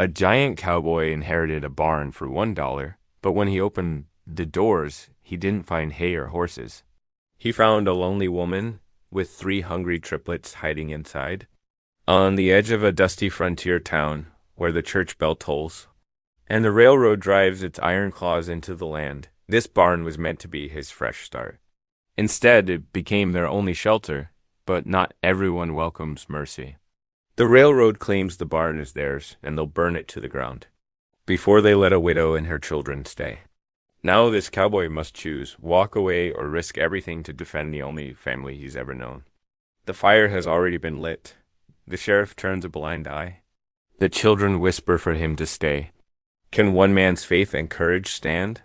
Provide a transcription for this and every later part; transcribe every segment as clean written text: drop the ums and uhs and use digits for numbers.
A giant cowboy inherited a barn for $1, but when he opened the doors, he didn't find hay or horses. He found a lonely woman with 3 hungry triplets hiding inside. On the edge of a dusty frontier town where the church bell tolls and the railroad drives its iron claws into the land, this barn was meant to be his fresh start. Instead, it became their only shelter, but not everyone welcomes mercy. The railroad claims the barn is theirs, and they'll burn it to the ground before they let a widow and her children stay. Now this cowboy must choose, walk away or risk everything to defend the only family he's ever known. The fire has already been lit. The sheriff turns a blind eye. The children whisper for him to stay. Can one man's faith and courage stand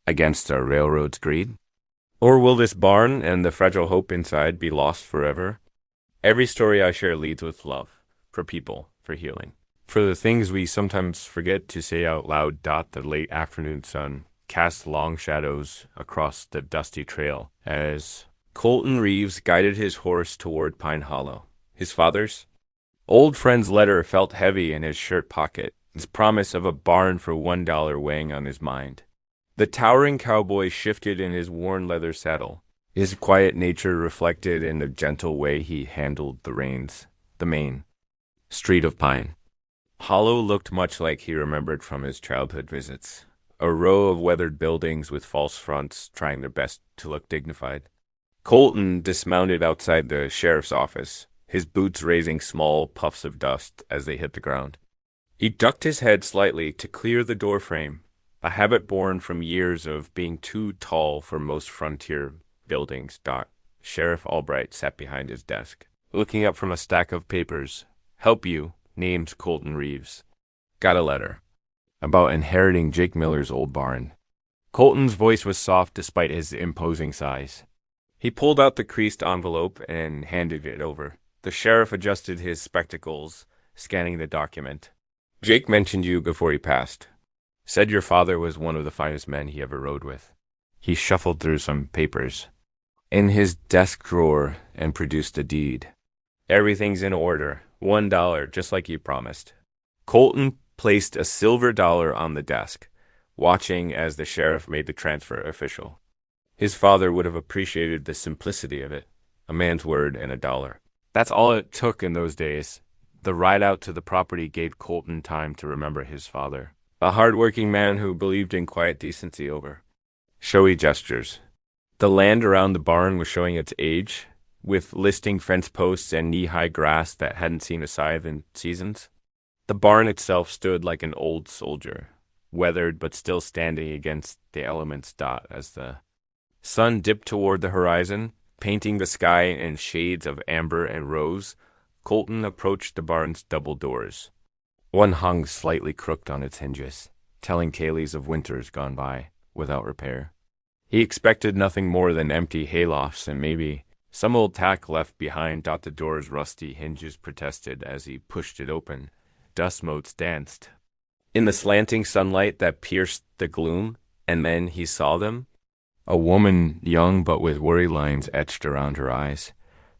against a railroad's greed? Or will this barn and the fragile hope inside be lost forever? Every story I share leads with love, for people, for healing. For the things we sometimes forget to say out loud. The late afternoon sun cast long shadows across the dusty trail as Colton Reeves guided his horse toward Pine Hollow. His father's old friend's letter felt heavy in his shirt pocket, his promise of a barn for $1 weighing on his mind. The towering cowboy shifted in his worn leather saddle, his quiet nature reflected in the gentle way he handled the reins. The main street of Pine Hollow looked much like he remembered from his childhood visits. A row of weathered buildings with false fronts trying their best to look dignified. Colton dismounted outside the sheriff's office, his boots raising small puffs of dust as they hit the ground. He ducked his head slightly to clear the doorframe, a habit born from years of being too tall for most frontier buildings. Sheriff Albright sat behind his desk, looking up from a stack of papers. Help you, named Colton Reeves. Got a letter about inheriting Jake Miller's old barn. Colton's voice was soft despite his imposing size. He pulled out the creased envelope and handed it over. The sheriff adjusted his spectacles, scanning the document. Jake mentioned you before he passed. Said your father was one of the finest men he ever rode with. He shuffled through some papers in his desk drawer and produced a deed. Everything's in order. $1, just like you promised. Colton placed a silver dollar on the desk, watching as the sheriff made the transfer official. His father would have appreciated the simplicity of it, a man's word and $1. That's all it took in those days. The ride out to the property gave Colton time to remember his father, a hard-working man who believed in quiet decency over showy gestures. The land around the barn was showing its age, with listing fence posts and knee-high grass that hadn't seen a scythe in seasons. The barn itself stood like an old soldier, weathered but still standing against the elements. As the sun dipped toward the horizon, painting the sky in shades of amber and rose, Colton approached the barn's double doors. One hung slightly crooked on its hinges, telling tales of winters gone by, without repair. He expected nothing more than empty haylofts and maybe some old tack left behind. The door's rusty hinges protested as he pushed it open. Dust motes danced in the slanting sunlight that pierced the gloom, and then he saw them. A woman, young but with worry lines etched around her eyes,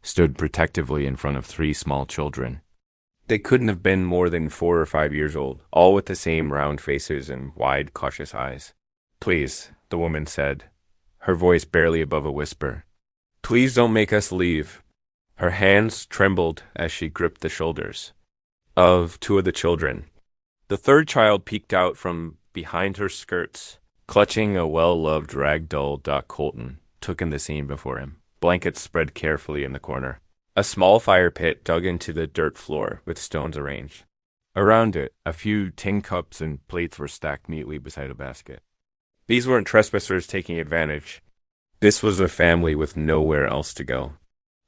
stood protectively in front of 3 small children. They couldn't have been more than 4 or 5 years old, all with the same round faces and wide, cautious eyes. Please, the woman said, her voice barely above a whisper. Please don't make us leave. Her hands trembled as she gripped the shoulders of 2 of the children. The 3rd child peeked out from behind her skirts, clutching a well-loved rag doll. Colton took in the scene before him. Blankets spread carefully in the corner. A small fire pit dug into the dirt floor with stones arranged. Around it, a few tin cups and plates were stacked neatly beside a basket. These weren't trespassers taking advantage. This was a family with nowhere else to go.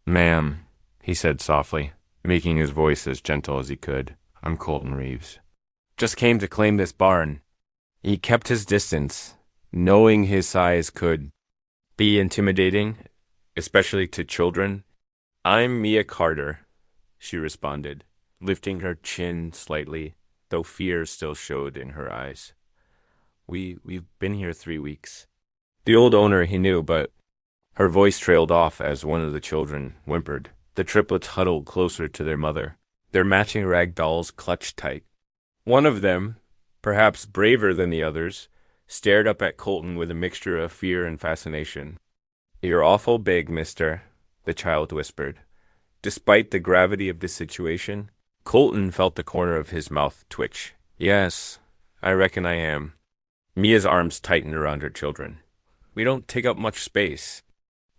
Ma'am, he said softly, making his voice as gentle as he could. I'm Colton Reeves. Just came to claim this barn. He kept his distance, knowing his size could be intimidating, especially to children. I'm Mia Carter, she responded, lifting her chin slightly, though fear still showed in her eyes. We've been here 3 weeks. The old owner he knew, but her voice trailed off as one of the children whimpered. The triplets huddled closer to their mother, their matching rag dolls clutched tight. One of them, perhaps braver than the others, stared up at Colton with a mixture of fear and fascination. "You're awful big, mister," the child whispered. Despite the gravity of the situation, Colton felt the corner of his mouth twitch. "Yes, I reckon I am." Mia's arms tightened around her children. "We don't take up much space.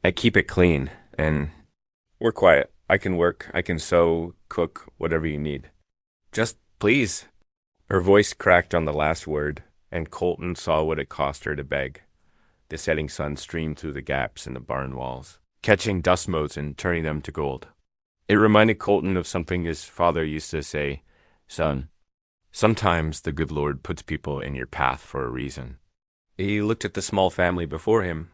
I keep it clean, and we're quiet. I can work, I can sew, cook, whatever you need. Just please." Her voice cracked on the last word, and Colton saw what it cost her to beg. The setting sun streamed through the gaps in the barn walls, catching dust motes and turning them to gold. It reminded Colton of something his father used to say, "Son, sometimes the good Lord puts people in your path for a reason." He looked at the small family before him,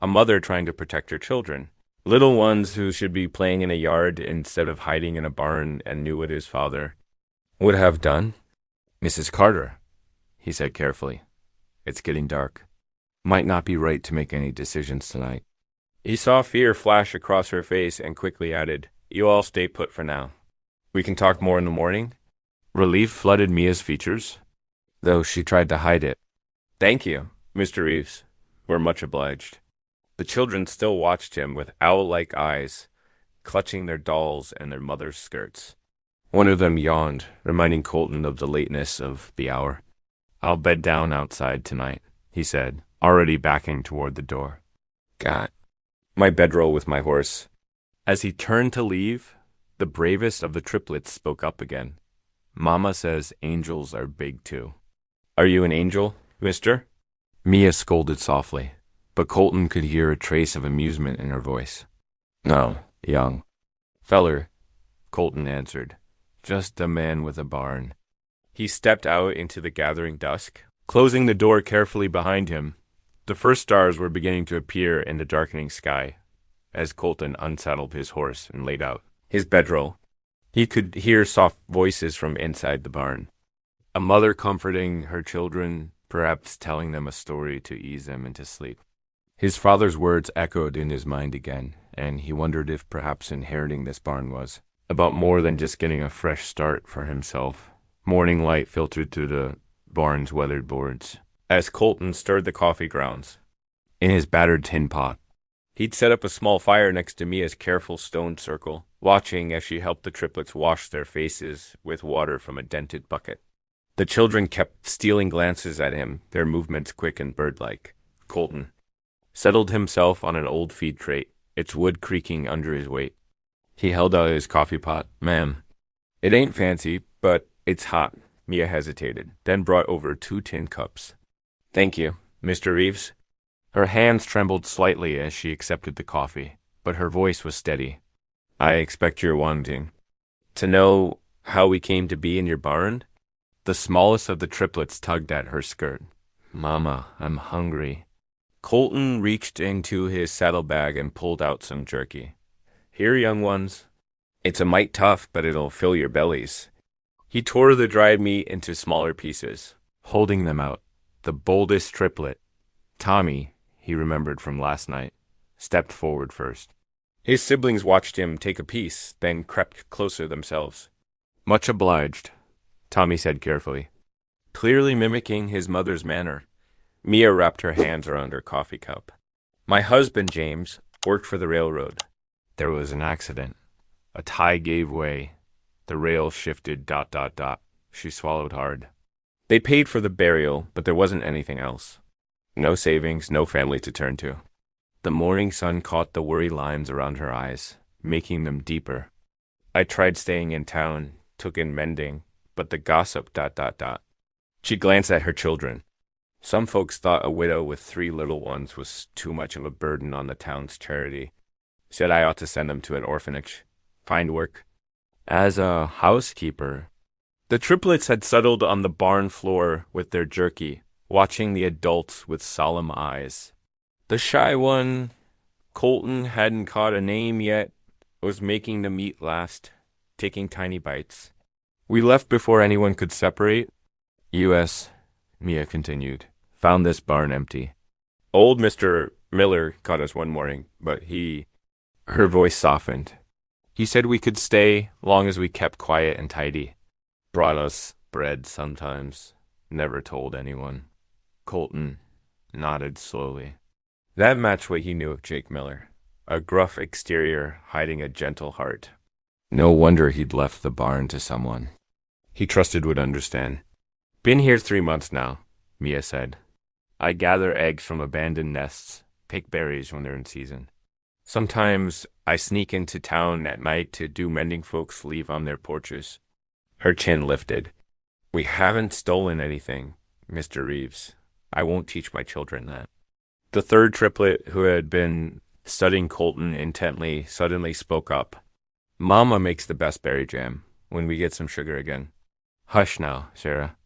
a mother trying to protect her children, little ones who should be playing in a yard instead of hiding in a barn, and knew what his father would have done. "Mrs. Carter," he said carefully, "it's getting dark. Might not be right to make any decisions tonight." He saw fear flash across her face and quickly added, "You all stay put for now. We can talk more in the morning." Relief flooded Mia's features, though she tried to hide it. "Thank you, Mr. Reeves. We're much obliged." The children still watched him with owl-like eyes, clutching their dolls and their mother's skirts. One of them yawned, reminding Colton of the lateness of the hour. "I'll bed down outside tonight," he said, already backing toward the door. "Got my bedroll with my horse." As he turned to leave, the bravest of the triplets spoke up again. "Mama says angels are big too." "Are you an angel, mister?" Mia scolded softly, but Colton could hear a trace of amusement in her voice. "No, young feller," Colton answered. "Just a man with a barn." He stepped out into the gathering dusk, closing the door carefully behind him. The first stars were beginning to appear in the darkening sky as Colton unsaddled his horse and laid out his bedroll. He could hear soft voices from inside the barn. A mother comforting her children, perhaps telling them a story to ease them into sleep. His father's words echoed in his mind again, and he wondered if perhaps inheriting this barn was about more than just getting a fresh start for himself. Morning light filtered through the barn's weathered boards as Colton stirred the coffee grounds in his battered tin pot. He'd set up a small fire next to Mia's careful stone circle, watching as she helped the triplets wash their faces with water from a dented bucket. The children kept stealing glances at him, their movements quick and bird-like. Colton settled himself on an old feed crate, its wood creaking under his weight. He held out his coffee pot. "Ma'am, it ain't fancy, but it's hot." Mia hesitated, then brought over 2 tin cups. "Thank you, Mr. Reeves." Her hands trembled slightly as she accepted the coffee, but her voice was steady. "I expect you're wanting to know how we came to be in your barn?" The smallest of the triplets tugged at her skirt. "Mama, I'm hungry." Colton reached into his saddlebag and pulled out some jerky. "Here, young ones. It's a mite tough, but it'll fill your bellies." He tore the dried meat into smaller pieces, holding them out. The boldest triplet, Tommy, he remembered from last night, stepped forward first. His siblings watched him take a piece, then crept closer themselves. "Much obliged," Tommy said carefully, clearly mimicking his mother's manner. Mia wrapped her hands around her coffee cup. "My husband, James, worked for the railroad. There was an accident. A tie gave way. The rail shifted ... She swallowed hard. They paid for the burial, but there wasn't anything else. No savings, no family to turn to." The morning sun caught the worry lines around her eyes, making them deeper. "I tried staying in town, took in mending, but the gossip ... She glanced at her children. Some folks thought a widow with 3 little ones was too much of a burden on the town's charity. Said I ought to send them to an orphanage. Find work. As a housekeeper." The triplets had settled on the barn floor with their jerky, watching the adults with solemn eyes. The shy one, Colton hadn't caught a name yet, was making the meat last, taking tiny bites. "We left before anyone could separate. U.S., Mia continued, found this barn empty. Old Mr. Miller caught us one morning, but her voice softened. He said we could stay long as we kept quiet and tidy. Brought us Bread sometimes. Never told anyone. Colton nodded slowly. That matched what he knew of Jake Miller. A gruff exterior hiding a gentle heart. No wonder he'd left the barn to someone he trusted would understand. Been here 3 months now, Mia said. I gather eggs from abandoned nests, pick berries when they're in season. Sometimes I sneak into town at night to do mending folks leave on their porches. Her chin lifted. We haven't stolen anything, Mr. Reeves. I won't teach my children that. The third triplet, who had been studying Colton intently, suddenly spoke up. Mama makes the best berry jam, when we get some sugar again. Hush now, Sarah.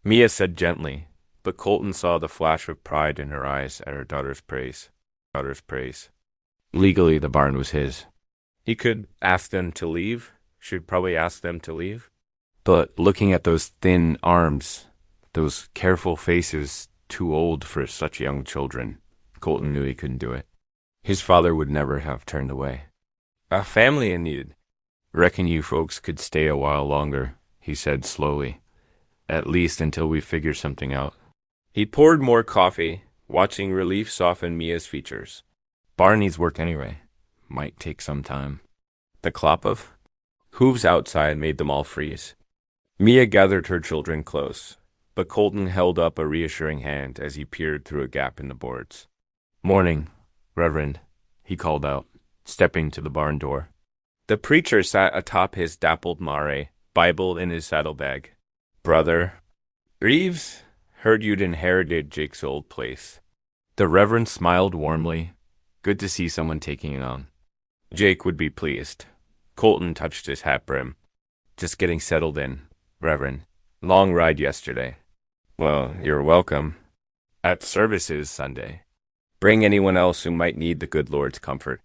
Mia said gently, but Colton saw the flash of pride in her eyes at her daughter's praise. Legally, the barn was his. He could ask them to leave, should probably ask them to leave. But looking at those thin arms, those careful faces too old for such young children, Colton knew he couldn't do it. His father would never have turned away. A family in need. Reckon you folks could stay a while longer, he said slowly. At least until we figure something out. He poured more coffee, watching relief soften Mia's features. Barn needs work anyway. Might take some time. The clop of hooves outside made them all freeze. Mia gathered her children close, but Colton held up a reassuring hand as he peered through a gap in the boards. Morning, Reverend, he called out, stepping to the barn door. The preacher sat atop his dappled mare, Bible in his saddlebag. Brother Reeves, heard you'd inherited Jake's old place. The Reverend smiled warmly. Good to see someone taking it on. Jake would be pleased. Colton touched his hat brim. Just getting settled in, Reverend. Long ride yesterday. Well, you're welcome. At services Sunday. Bring anyone else who might need the good Lord's comfort.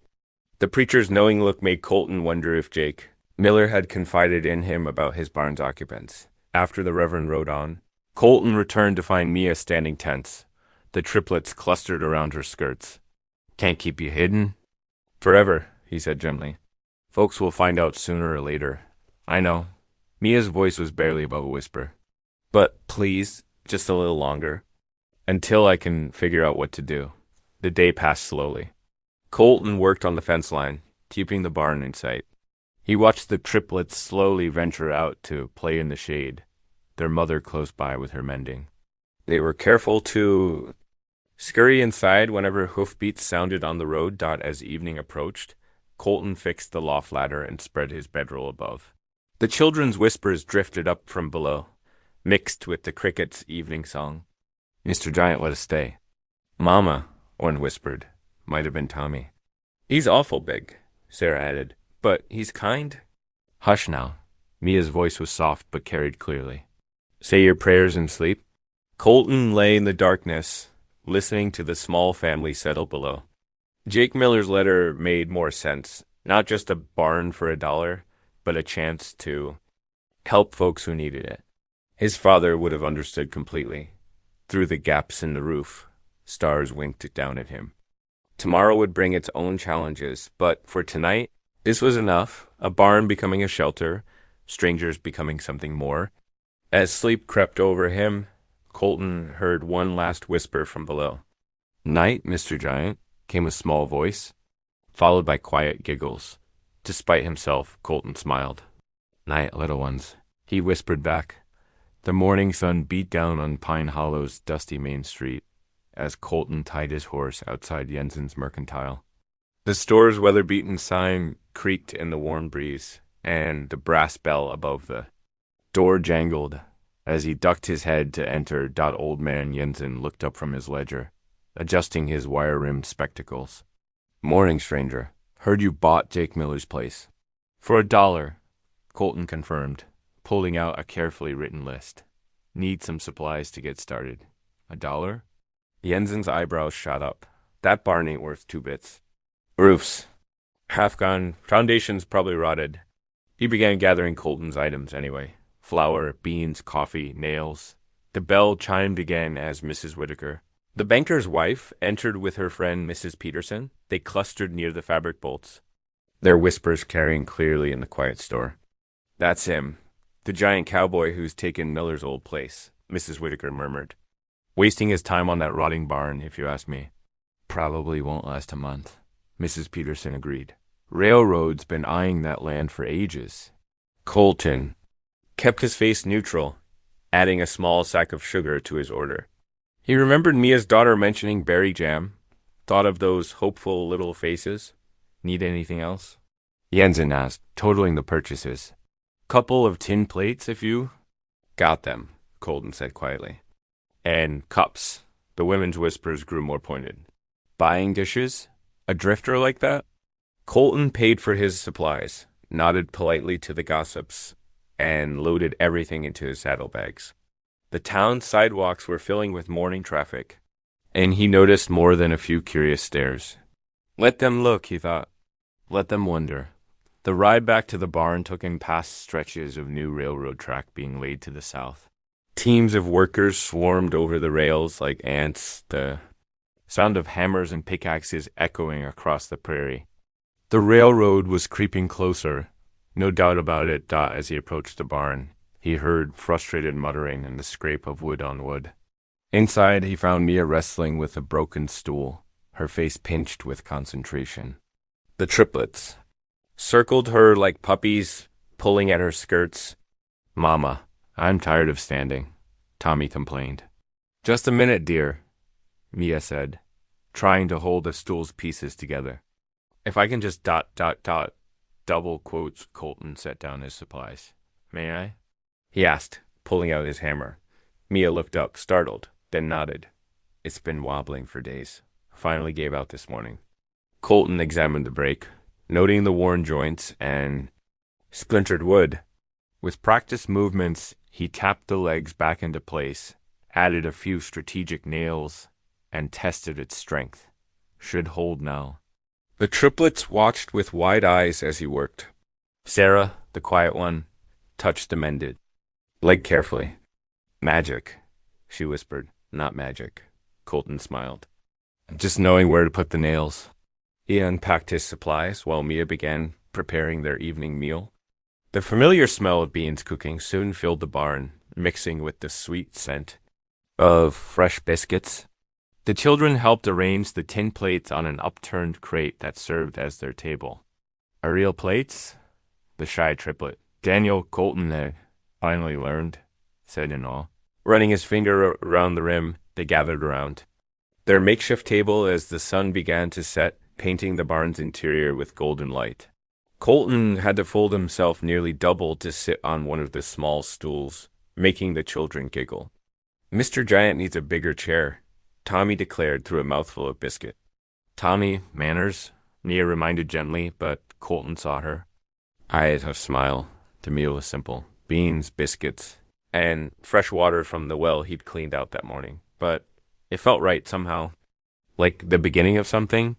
The preacher's knowing look made Colton wonder if Jake Miller had confided in him about his barn's occupants. After the Reverend rode on, Colton returned to find Mia standing tense, the triplets clustered around her skirts. Can't keep you hidden? Forever, he said gently. Folks will find out sooner or later. I know. Mia's voice was barely above a whisper. But please, just a little longer. Until I can figure out what to do. The day passed slowly. Colton worked on the fence line, keeping the barn in sight. He watched the triplets slowly venture out to play in the shade, their mother close by with her mending. They were careful to scurry inside whenever hoofbeats sounded on the road. As evening approached, Colton fixed the loft ladder and spread his bedroll above. The children's whispers drifted up from below, mixed with the crickets' evening song. Mr. Giant let us stay. Mama, one whispered. Might have been Tommy. He's awful big, Sarah added. But he's kind. Hush now. Mia's voice was soft but carried clearly. Say your prayers and sleep. Colton lay in the darkness, listening to the small family settle below. Jake Miller's letter made more sense. Not just a barn for $1, but a chance to help folks who needed it. His father would have understood completely. Through the gaps in the roof, stars winked down at him. Tomorrow would bring its own challenges, but for tonight, this was enough. A barn becoming a shelter, strangers becoming something more. As sleep crept over him, Colton heard one last whisper from below. Night, Mr. Giant, came a small voice, followed by quiet giggles. Despite himself, Colton smiled. Night, little ones, he whispered back. The morning sun beat down on Pine Hollow's dusty main street as Colton tied his horse outside Jensen's Mercantile. The store's weather-beaten sign creaked in the warm breeze, and the brass bell above the door jangled. As he ducked his head to enter, Old Man Jensen looked up from his ledger, adjusting his wire-rimmed spectacles. Morning, stranger. Heard you bought Jake Miller's place. For $1, Colton confirmed, pulling out a carefully written list. Need some supplies to get started. $1? Jensen's eyebrows shot up. That barn ain't worth 2 bits. Roofs. Half gone. Foundations probably rotted. He began gathering Colton's items anyway. Flour, beans, coffee, nails. The bell chimed again as Mrs. Whitaker, the banker's wife, entered with her friend Mrs. Peterson. They clustered near the fabric bolts, their whispers carrying clearly in the quiet store. That's him. The giant cowboy who's taken Miller's old place, Mrs. Whitaker murmured. Wasting his time on that rotting barn, if you ask me. Probably won't last a month, Mrs. Peterson agreed. Railroad's been eyeing that land for ages. Colton kept his face neutral, adding a small sack of sugar to his order. He remembered Mia's daughter mentioning berry jam, thought of those hopeful little faces. Need anything else? Jensen asked, totaling the purchases. Couple of tin plates, if you... Got them, Colton said quietly. And cups. The women's whispers grew more pointed. Buying dishes? A drifter like that? Colton paid for his supplies, nodded politely to the gossips, and loaded everything into his saddlebags. The town's sidewalks were filling with morning traffic, and he noticed more than a few curious stares. Let them look, he thought. Let them wonder. The ride back to the barn took him past stretches of new railroad track being laid to the south. Teams of workers swarmed over the rails like ants, the sound of hammers and pickaxes echoing across the prairie. The railroad was creeping closer, no doubt about it. As he approached the barn, he heard frustrated muttering and the scrape of wood on wood. Inside, he found Mia wrestling with a broken stool, her face pinched with concentration. The triplets circled her like puppies, pulling at her skirts. Mama, I'm tired of standing, Tommy complained. Just a minute, dear, Mia said, trying to hold the stool's pieces together. If I can just ... double quotes, Colton set down his supplies. May I? He asked, pulling out his hammer. Mia looked up, startled, then nodded. It's been wobbling for days. Finally gave out this morning. Colton examined the brake, noting the worn joints and splintered wood. With practiced movements, he tapped the legs back into place, added a few strategic nails, and tested its strength. Should hold now. The triplets watched with wide eyes as he worked. Sarah, the quiet one, touched the mended. Leg carefully. Magic, she whispered. Not magic. Colton smiled. Just knowing where to put the nails. He unpacked his supplies while Mia began preparing their evening meal. The familiar smell of beans cooking soon filled the barn, mixing with the sweet scent of fresh biscuits. The children helped arrange the tin plates on an upturned crate that served as their table. Are real plates? The shy triplet, Daniel Colton, finally learned, said in awe. Running his finger around the rim, they gathered around. Their makeshift table as the sun began to set, painting the barn's interior with golden light. Colton had to fold himself nearly double to sit on one of the small stools, making the children giggle. Mr. Giant needs a bigger chair, Tommy declared through a mouthful of biscuit. Tommy, manners, Mia reminded gently, but Colton saw her. I had a smile. The meal was simple. Beans, biscuits, and fresh water from the well he'd cleaned out that morning. But it felt right somehow. Like the beginning of something.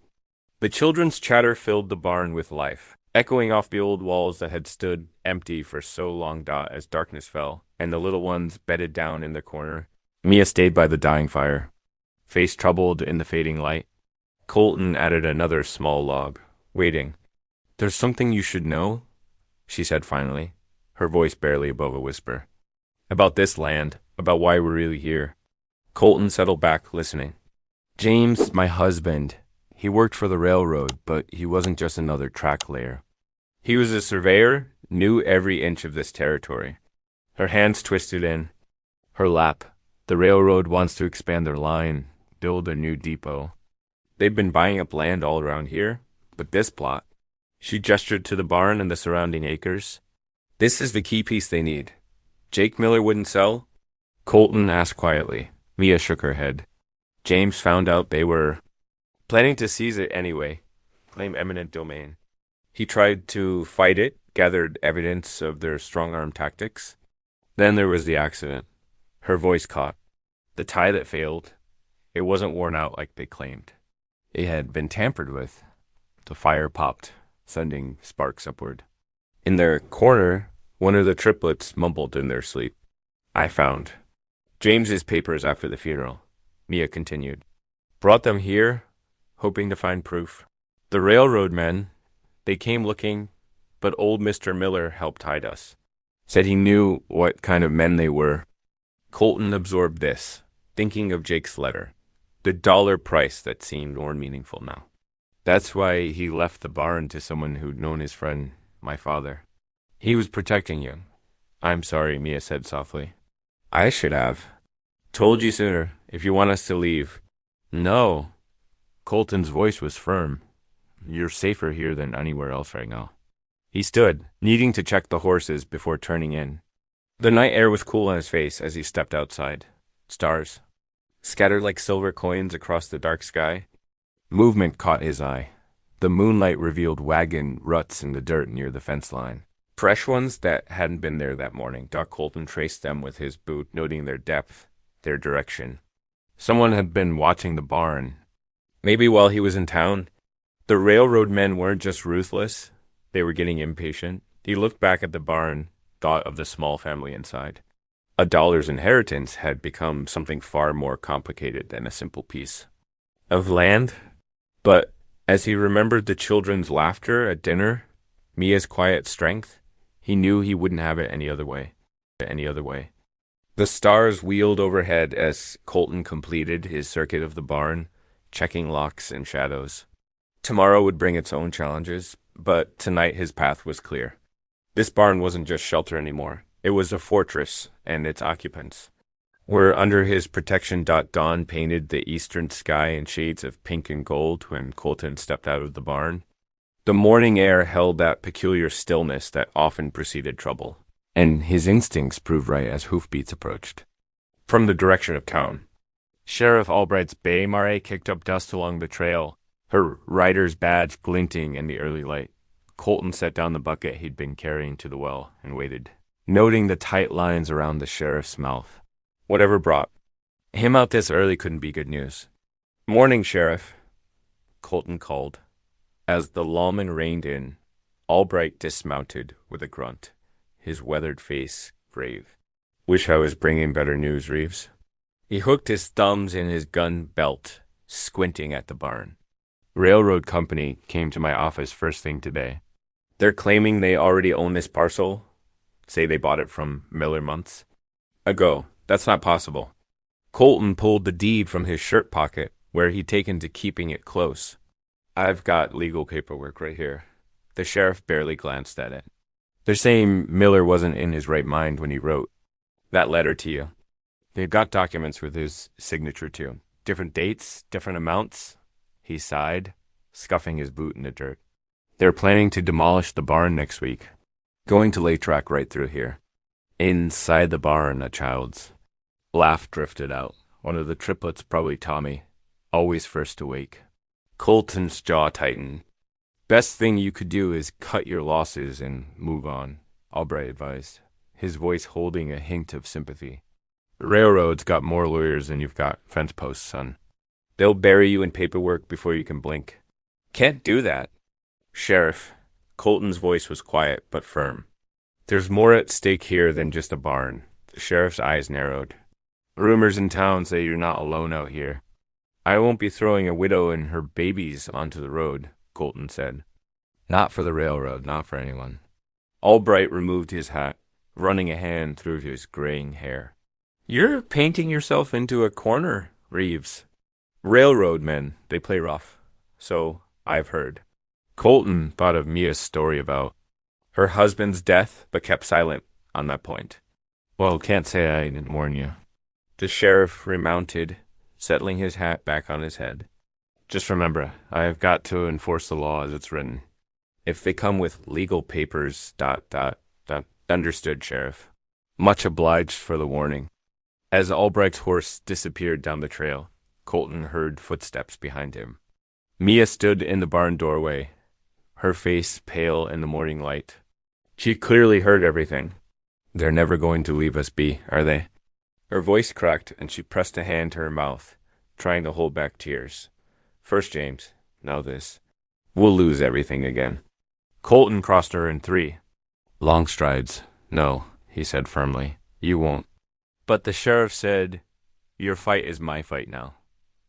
The children's chatter filled the barn with life, echoing off the old walls that had stood empty for so long as darkness fell, and the little ones bedded down in the corner. Mia stayed by the dying fire, face troubled in the fading light. Colton added another small log, waiting. There's something you should know, she said finally, her voice barely above a whisper. About this land, about why we're really here. Colton settled back, listening. James, my husband, he worked for the railroad, but he wasn't just another track layer. He was a surveyor, knew every inch of this territory. Her hands twisted in her lap. The railroad wants to expand their line, build a new depot. They've been buying up land all around here, but this plot. She gestured to the barn and the surrounding acres. This is the key piece they need. Jake Miller wouldn't sell? Colton asked quietly. Mia shook her head. James found out they were planning to seize it anyway, claim eminent domain. He tried to fight it, gathered evidence of their strong-arm tactics. Then there was the accident. Her voice caught. The tie that failed, it wasn't worn out like they claimed. It had been tampered with. The fire popped, sending sparks upward. In their corner, one of the triplets mumbled in their sleep. I found James's papers after the funeral, Mia continued. Brought them here, hoping to find proof. The railroad men, they came looking, but old Mr. Miller helped hide us. Said he knew what kind of men they were. Colton absorbed this, thinking of Jake's letter. The dollar price that seemed more meaningful now. That's why he left the barn to someone who'd known his friend, my father. He was protecting you. I'm sorry, Mia said softly. I should have. Told you sooner, if you want us to leave. No. Colton's voice was firm. You're safer here than anywhere else right now. He stood, needing to check the horses before turning in. The night air was cool on his face as he stepped outside. Stars, scattered like silver coins across the dark sky. Movement caught his eye. The moonlight revealed wagon ruts in the dirt near the fence line. Fresh ones that hadn't been there that morning. Doc Colton traced them with his boot, noting their depth, their direction. Someone had been watching the barn. Maybe while he was in town. The railroad men weren't just ruthless. They were getting impatient. He looked back at the barn, thought of the small family inside. A dollar's inheritance had become something far more complicated than a simple piece of land. But as he remembered the children's laughter at dinner, Mia's quiet strength, he knew he wouldn't have it any other way. The stars wheeled overhead as Colton completed his circuit of the barn, checking locks and shadows. Tomorrow would bring its own challenges, but tonight his path was clear. This barn wasn't just shelter anymore. It was a fortress and its occupants were under his protection. Dawn painted the eastern sky in shades of pink and gold when Colton stepped out of the barn. The morning air held that peculiar stillness that often preceded trouble, and his instincts proved right as hoofbeats approached. From the direction of town, Sheriff Albright's bay mare kicked up dust along the trail, her rider's badge glinting in the early light. Colton set down the bucket he'd been carrying to the well and waited, noting the tight lines around the sheriff's mouth. Whatever brought him out this early couldn't be good news. Morning, Sheriff, Colton called. As the lawman reined in, Albright dismounted with a grunt, his weathered face grave. Wish I was bringing better news, Reeves. He hooked his thumbs in his gun belt, squinting at the barn. Railroad company came to my office first thing today. They're claiming they already own this parcel. Say they bought it from Miller months ago. That's not possible. Colton pulled the deed from his shirt pocket, where he'd taken to keeping it close. I've got legal paperwork right here. The sheriff barely glanced at it. They're saying Miller wasn't in his right mind when he wrote that letter to you. They've got documents with his signature too. Different dates, different amounts. He sighed, scuffing his boot in the dirt. They're planning to demolish the barn next week. Going to lay track right through here. Inside the barn, a child's laugh drifted out. One of the triplets, probably Tommy, always first awake. Colton's jaw tightened. Best thing you could do is cut your losses and move on, Albright advised, his voice holding a hint of sympathy. The railroad's got more lawyers than you've got fence posts, son. They'll bury you in paperwork before you can blink. Can't do that. Sheriff, Colton's voice was quiet but firm. There's more at stake here than just a barn. The sheriff's eyes narrowed. Rumors in town say you're not alone out here. I won't be throwing a widow and her babies onto the road, Colton said. Not for the railroad, not for anyone. Albright removed his hat, running a hand through his graying hair. You're painting yourself into a corner, Reeves. Railroad men, they play rough. So I've heard. Colton thought of Mia's story about her husband's death, but kept silent on that point. Well, can't say I didn't warn you. The sheriff remounted, settling his hat back on his head. Just remember, I have got to enforce the law as it's written. If they come with legal papers, ... Understood, Sheriff. Much obliged for the warning. As Albright's horse disappeared down the trail, Colton heard footsteps behind him. Mia stood in the barn doorway, her face pale in the morning light. She clearly heard everything. They're never going to leave us be, are they? Her voice cracked, and she pressed a hand to her mouth, trying to hold back tears. First James, now this. We'll lose everything again. Colton crossed her in 3. Long strides. No, he said firmly. You won't. But the sheriff said, your fight is my fight now.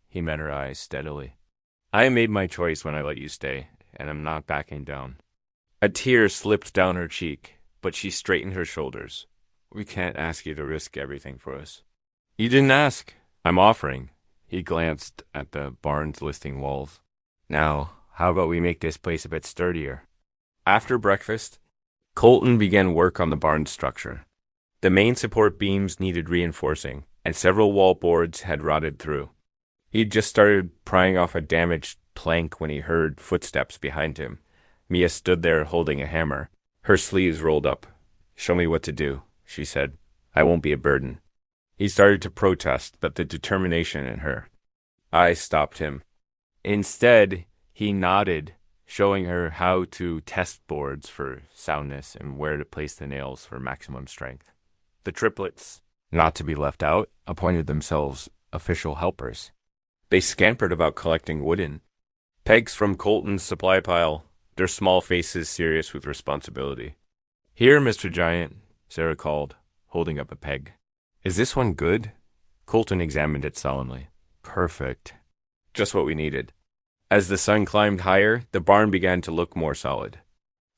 He met her eyes steadily. I made my choice when I let you stay, and I'm not backing down. A tear slipped down her cheek, but she straightened her shoulders. We can't ask you to risk everything for us. You didn't ask. I'm offering. He glanced at the barn's listing walls. Now, how about we make this place a bit sturdier? After breakfast, Colton began work on the barn's structure. The main support beams needed reinforcing, and several wall boards had rotted through. He'd just started prying off a damaged plank when he heard footsteps behind him. Mia stood there holding a hammer, her sleeves rolled up. Show me what to do, she said. I won't be a burden. He started to protest, but the determination in her eyes stopped him. Instead, he nodded, showing her how to test boards for soundness and where to place the nails for maximum strength. The triplets, not to be left out, appointed themselves official helpers. They scampered about collecting wooden pegs from Colton's supply pile, their small faces serious with responsibility. Here, Mr. Giant, Sarah called, holding up a peg. Is this one good? Colton examined it solemnly. Perfect. Just what we needed. As the sun climbed higher, the barn began to look more solid.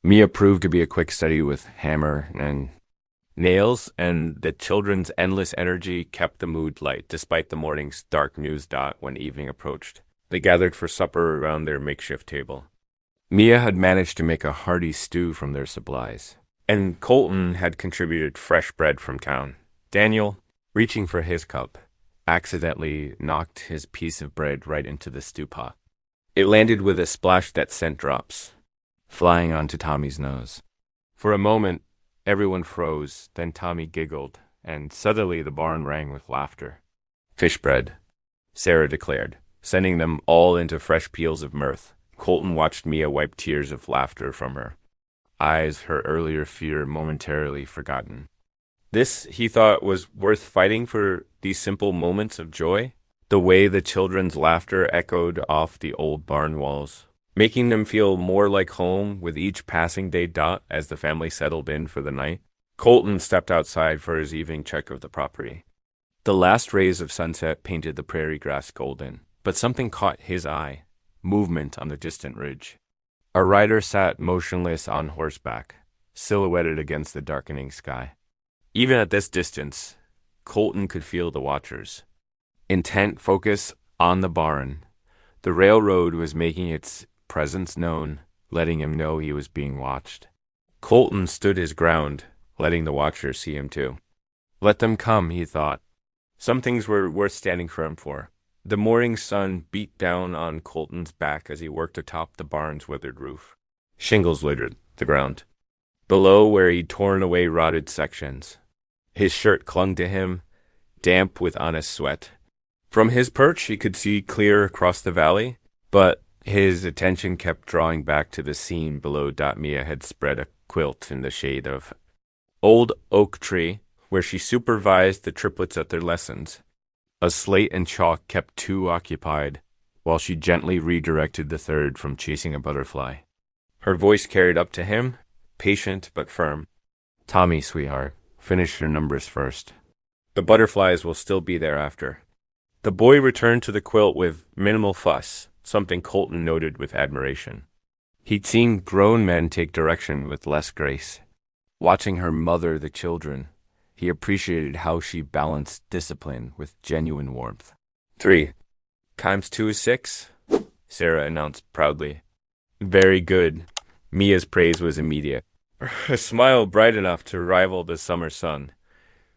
Mia proved to be a quick study with hammer and nails, and the children's endless energy kept the mood light despite the morning's dark news dot when evening approached. They gathered for supper around their makeshift table. Mia had managed to make a hearty stew from their supplies, and Colton had contributed fresh bread from town. Daniel, reaching for his cup, accidentally knocked his piece of bread right into the stew pot. It landed with a splash that sent drops, flying onto Tommy's nose. For a moment, everyone froze, then Tommy giggled, and suddenly the barn rang with laughter. Fish bread, Sarah declared, sending them all into fresh peals of mirth. Colton watched Mia wipe tears of laughter from her eyes, her earlier fear momentarily forgotten. This, he thought, was worth fighting for these simple moments of joy. The way the children's laughter echoed off the old barn walls, making them feel more like home with each passing day dot as the family settled in for the night. Colton stepped outside for his evening check of the property. The last rays of sunset painted the prairie grass golden, but something caught his eye. Movement on the distant ridge. A rider sat motionless on horseback, silhouetted against the darkening sky. Even at this distance, Colton could feel the watchers. Intent focus on the barn. The railroad was making its presence known, letting him know he was being watched. Colton stood his ground, letting the watchers see him too. Let them come, he thought. Some things were worth standing firm for. The morning sun beat down on Colton's back as he worked atop the barn's withered roof. Shingles littered the ground. Below, where he'd torn away rotted sections. His shirt clung to him, damp with honest sweat. From his perch, he could see clear across the valley, but his attention kept drawing back to the scene below. Mia had spread a quilt in the shade of old oak tree, where she supervised the triplets at their lessons. A slate and chalk kept two occupied, while she gently redirected the third from chasing a butterfly. Her voice carried up to him, patient but firm. Tommy, sweetheart, finish your numbers first. The butterflies will still be there after. The boy returned to the quilt with minimal fuss, something Colton noted with admiration. He'd seen grown men take direction with less grace. Watching her mother the children, he appreciated how she balanced discipline with genuine warmth. 3 times 2 is 6, Sarah announced proudly. Very good. Mia's praise was immediate. A smile bright enough to rival the summer sun.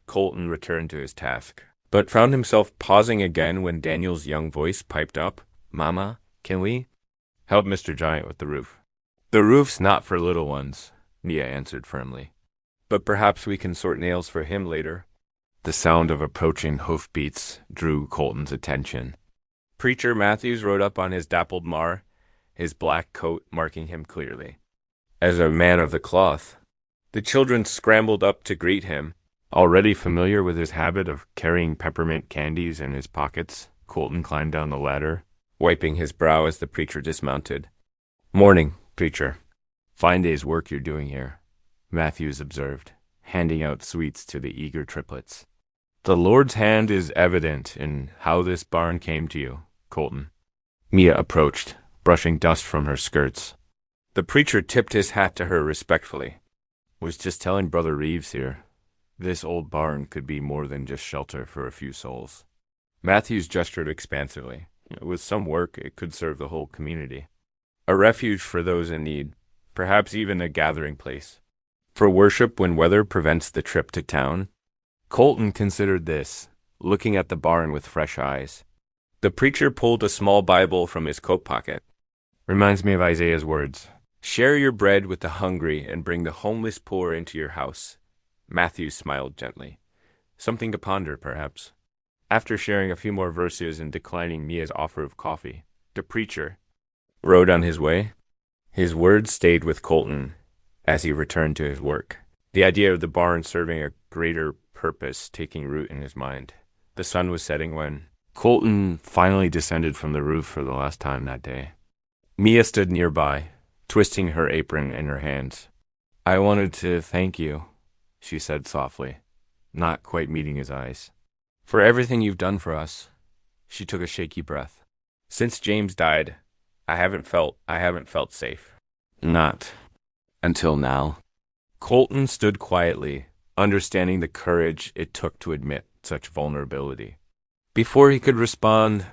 Colton returned to his task, but found himself pausing again when Daniel's young voice piped up. Mama, can we help Mr. Giant with the roof? The roof's not for little ones, Mia answered firmly. But perhaps we can sort nails for him later. The sound of approaching hoofbeats drew Colton's attention. Preacher Matthews rode up on his dappled mar, his black coat marking him clearly as a man of the cloth. The children scrambled up to greet him. Already familiar with his habit of carrying peppermint candies in his pockets, Colton climbed down the ladder, wiping his brow as the preacher dismounted. Morning, preacher. Fine day's work you're doing here, Matthews observed, handing out sweets to the eager triplets. The Lord's hand is evident in how this barn came to you, Colton. Mia approached, brushing dust from her skirts. The preacher tipped his hat to her respectfully. Was just telling Brother Reeves here. This old barn could be more than just shelter for a few souls. Matthews gestured expansively. With some work, it could serve the whole community. A refuge for those in need, perhaps even a gathering place. For worship when weather prevents the trip to town. Colton considered this, looking at the barn with fresh eyes. The preacher pulled a small Bible from his coat pocket. Reminds me of Isaiah's words. Share your bread with the hungry and bring the homeless poor into your house. Matthew smiled gently. Something to ponder, perhaps. After sharing a few more verses and declining Mia's offer of coffee, the preacher rode on his way. His words stayed with Colton as he returned to his work. The idea of the barn serving a greater purpose taking root in his mind. The sun was setting when Colton finally descended from the roof for the last time that day. Mia stood nearby, twisting her apron in her hands. I wanted to thank you, she said softly, not quite meeting his eyes. For everything you've done for us. She took a shaky breath. Since James died, I haven't felt safe. Not until now. Colton stood quietly, understanding the courage it took to admit such vulnerability. Before he could respond,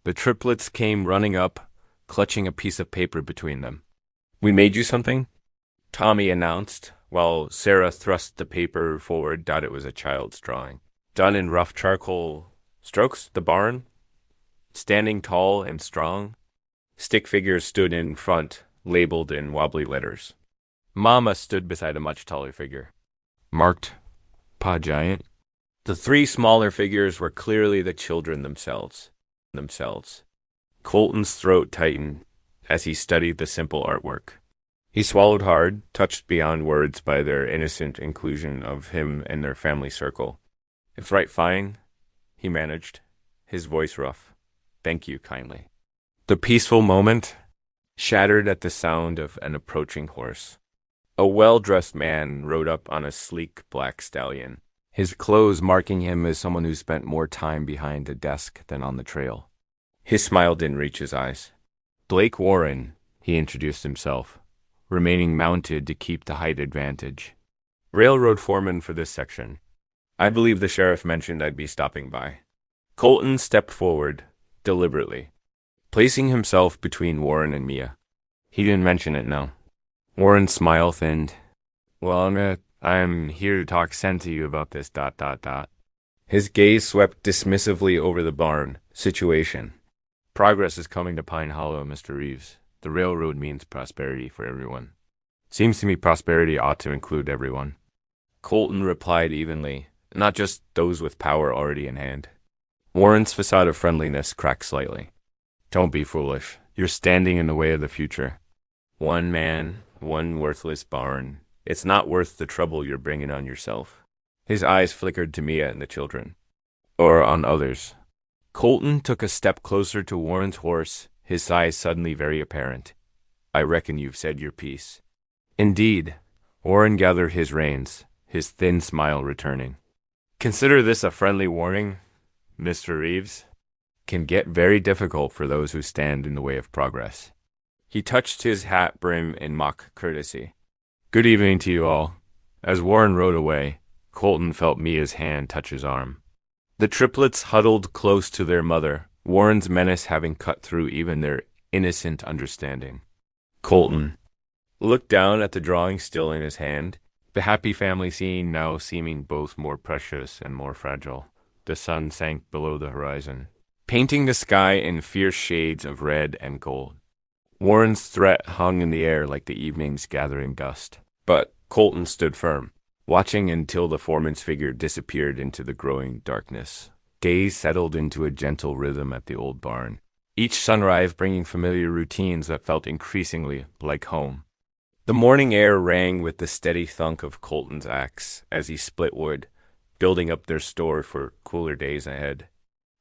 the triplets came running up, clutching a piece of paper between them. We made you something? Tommy announced, while Sarah thrust the paper forward, thought it was a child's drawing. Done in rough charcoal strokes, the barn, standing tall and strong. Stick figures stood in front, labeled in wobbly letters. Mama stood beside a much taller figure, marked Pa Giant. The three smaller figures were clearly the children themselves. Colton's throat tightened as he studied the simple artwork. He swallowed hard, touched beyond words by their innocent inclusion of him and their family circle. It's right fine, he managed, his voice rough. Thank you kindly. The peaceful moment shattered at the sound of an approaching horse. A well-dressed man rode up on a sleek black stallion, his clothes marking him as someone who spent more time behind a desk than on the trail. His smile didn't reach his eyes. Blake Warren, he introduced himself, remaining mounted to keep the height advantage. Railroad foreman for this section. I believe the sheriff mentioned I'd be stopping by. Colton stepped forward, deliberately, placing himself between Warren and Mia. He didn't mention it, no. Warren's smile thinned. Well, I'm here to talk sense to you about this ... His gaze swept dismissively over the barn situation. Progress is coming to Pine Hollow, Mr. Reeves. The railroad means prosperity for everyone. Seems to me prosperity ought to include everyone. Colton replied evenly, not just those with power already in hand. Warren's facade of friendliness cracked slightly. Don't be foolish. You're standing in the way of the future. One man, one worthless barn. It's not worth the trouble you're bringing on yourself. His eyes flickered to Mia and the children. Or on others. Colton took a step closer to Warren's horse, his size suddenly very apparent. I reckon you've said your piece. Indeed. Warren gathered his reins, his thin smile returning. Consider this a friendly warning, Mr. Reeves. Can get very difficult for those who stand in the way of progress. He touched his hat brim in mock courtesy. Good evening to you all. As Warren rode away, Colton felt Mia's hand touch his arm. The triplets huddled close to their mother, Warren's menace having cut through even their innocent understanding. Colton looked down at the drawing still in his hand, the happy family scene now seeming both more precious and more fragile. The sun sank below the horizon, painting the sky in fierce shades of red and gold. Warren's threat hung in the air like the evening's gathering gust. But Colton stood firm, watching until the foreman's figure disappeared into the growing darkness. Days settled into a gentle rhythm at the old barn, each sunrise bringing familiar routines that felt increasingly like home. The morning air rang with the steady thunk of Colton's axe as he split wood, building up their store for cooler days ahead.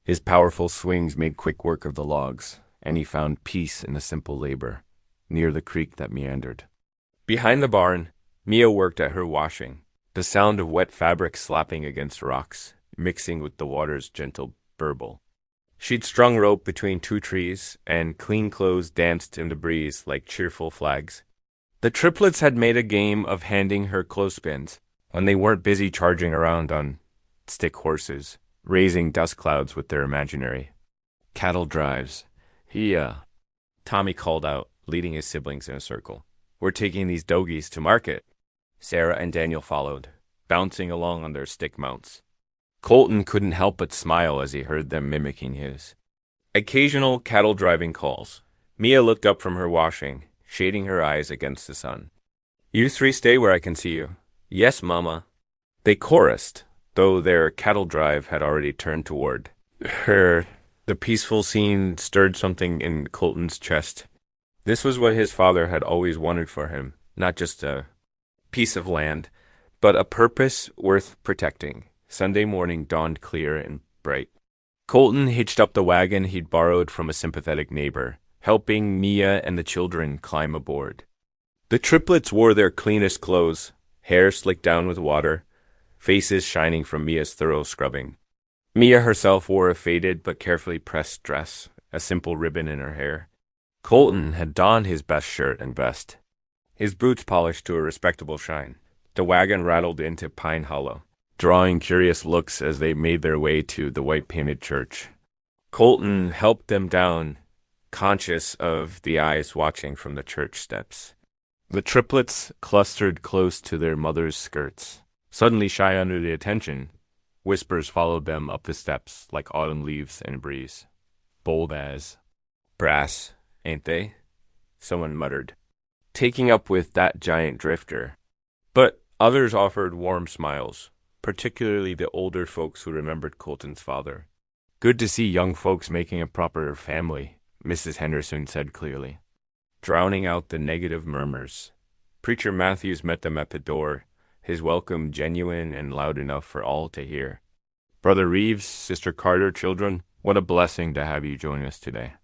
His powerful swings made quick work of the logs, and he found peace in the simple labor, near the creek that meandered. Behind the barn, Mia worked at her washing, the sound of wet fabric slapping against rocks, mixing with the water's gentle burble. She'd strung rope between two trees, and clean clothes danced in the breeze like cheerful flags. The triplets had made a game of handing her clothespins when they weren't busy charging around on stick horses, raising dust clouds with their imaginary cattle drives. Tommy called out, leading his siblings in a circle. We're taking these dogies to market. Sarah and Daniel followed, bouncing along on their stick mounts. Colton couldn't help but smile as he heard them mimicking his. Occasional cattle driving calls. Mia looked up from her washing, shading her eyes against the sun. You three stay where I can see you. Yes, Mama. They chorused, though their cattle drive had already turned toward her. The peaceful scene stirred something in Colton's chest. This was what his father had always wanted for him, not just a piece of land, but a purpose worth protecting. Sunday morning dawned clear and bright. Colton hitched up the wagon he'd borrowed from a sympathetic neighbor, helping Mia and the children climb aboard. The triplets wore their cleanest clothes, hair slicked down with water, faces shining from Mia's thorough scrubbing. Mia herself wore a faded but carefully pressed dress, a simple ribbon in her hair. Colton had donned his best shirt and vest, his boots polished to a respectable shine. The wagon rattled into Pine Hollow, drawing curious looks as they made their way to the white-painted church. Colton helped them down, conscious of the eyes watching from the church steps. The triplets clustered close to their mother's skirts. Suddenly shy under the attention, whispers followed them up the steps like autumn leaves in a breeze. Bold as brass, ain't they? Someone muttered, taking up with that giant drifter. But others offered warm smiles, particularly the older folks who remembered Colton's father. Good to see young folks making a proper family, Mrs. Henderson said clearly, drowning out the negative murmurs. Preacher Matthews met them at the door, his welcome genuine and loud enough for all to hear. Brother Reeves, Sister Carter, children, what a blessing to have you join us today.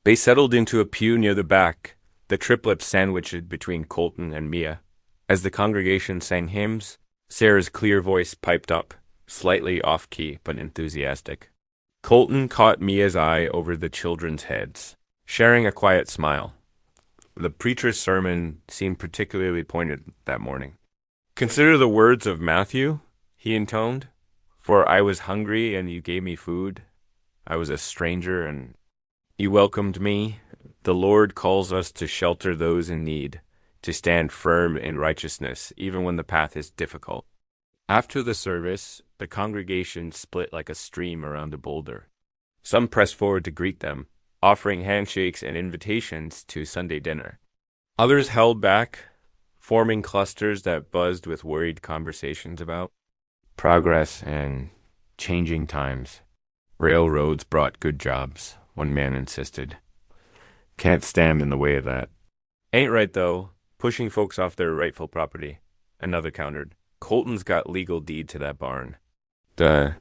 They settled into a pew near the back, the triplets sandwiched between Colton and Mia. As the congregation sang hymns, Sarah's clear voice piped up, slightly off-key but enthusiastic. Colton caught Mia's eye over the children's heads, sharing a quiet smile. The preacher's sermon seemed particularly pointed that morning. Consider the words of Matthew, he intoned. For I was hungry and you gave me food. I was a stranger and you welcomed me. The Lord calls us to shelter those in need, to stand firm in righteousness, even when the path is difficult. After the service, the congregation split like a stream around a boulder. Some pressed forward to greet them, offering handshakes and invitations to Sunday dinner. Others held back, forming clusters that buzzed with worried conversations about progress and changing times. Railroads brought good jobs, one man insisted. Can't stand in the way of that. Ain't right, though, pushing folks off their rightful property, another countered. Colton's got legal deed to that barn. The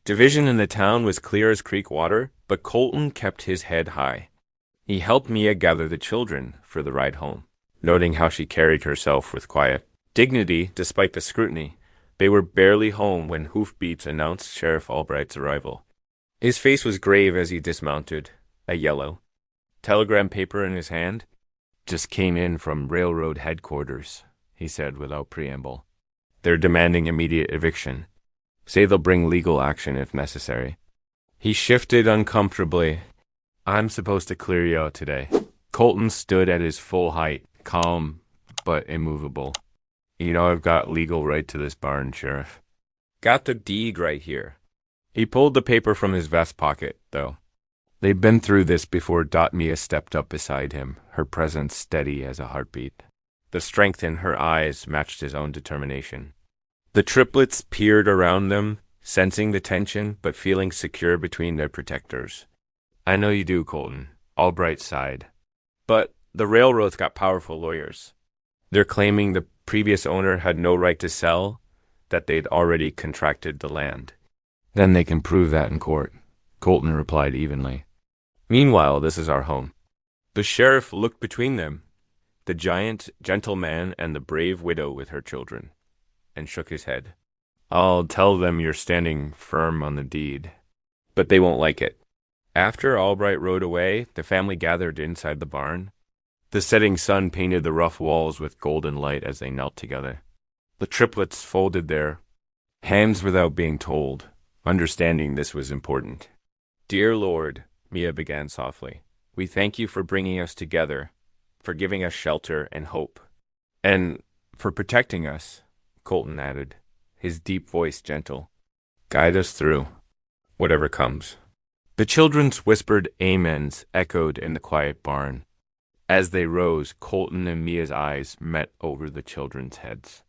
division in the town was clear as creek water, but Colton kept his head high. He helped Mia gather the children for the ride home, noting how she carried herself with quiet dignity despite the scrutiny. They were barely home when hoofbeats announced Sheriff Albright's arrival. His face was grave as he dismounted, a yellow telegram paper in his hand. Just came in from railroad headquarters, he said without preamble. They're demanding immediate eviction. Say they'll bring legal action if necessary. He shifted uncomfortably. I'm supposed to clear you out today. Colton stood at his full height, calm but immovable. You know I've got legal right to this barn, Sheriff. Got the deed right here. He pulled the paper from his vest pocket, though. They'd been through this before. Mia stepped up beside him, her presence steady as a heartbeat. The strength in her eyes matched his own determination. The triplets peered around them, sensing the tension but feeling secure between their protectors. I know you do, Colton, Albright sighed. But the railroad's got powerful lawyers. They're claiming the previous owner had no right to sell, that they'd already contracted the land. Then they can prove that in court, Colton replied evenly. Meanwhile, this is our home. The sheriff looked between them, the giant, gentle man and the brave widow with her children, and shook his head. I'll tell them you're standing firm on the deed, but they won't like it. After Albright rode away, the family gathered inside the barn. The setting sun painted the rough walls with golden light as they knelt together. The triplets folded their hands without being told, understanding this was important. "Dear Lord," Mia began softly, "we thank you for bringing us together, for giving us shelter and hope. And for protecting us," Colton added, his deep voice gentle. "Guide us through whatever comes." The children's whispered amens echoed in the quiet barn. As they rose, Colton and Mia's eyes met over the children's heads.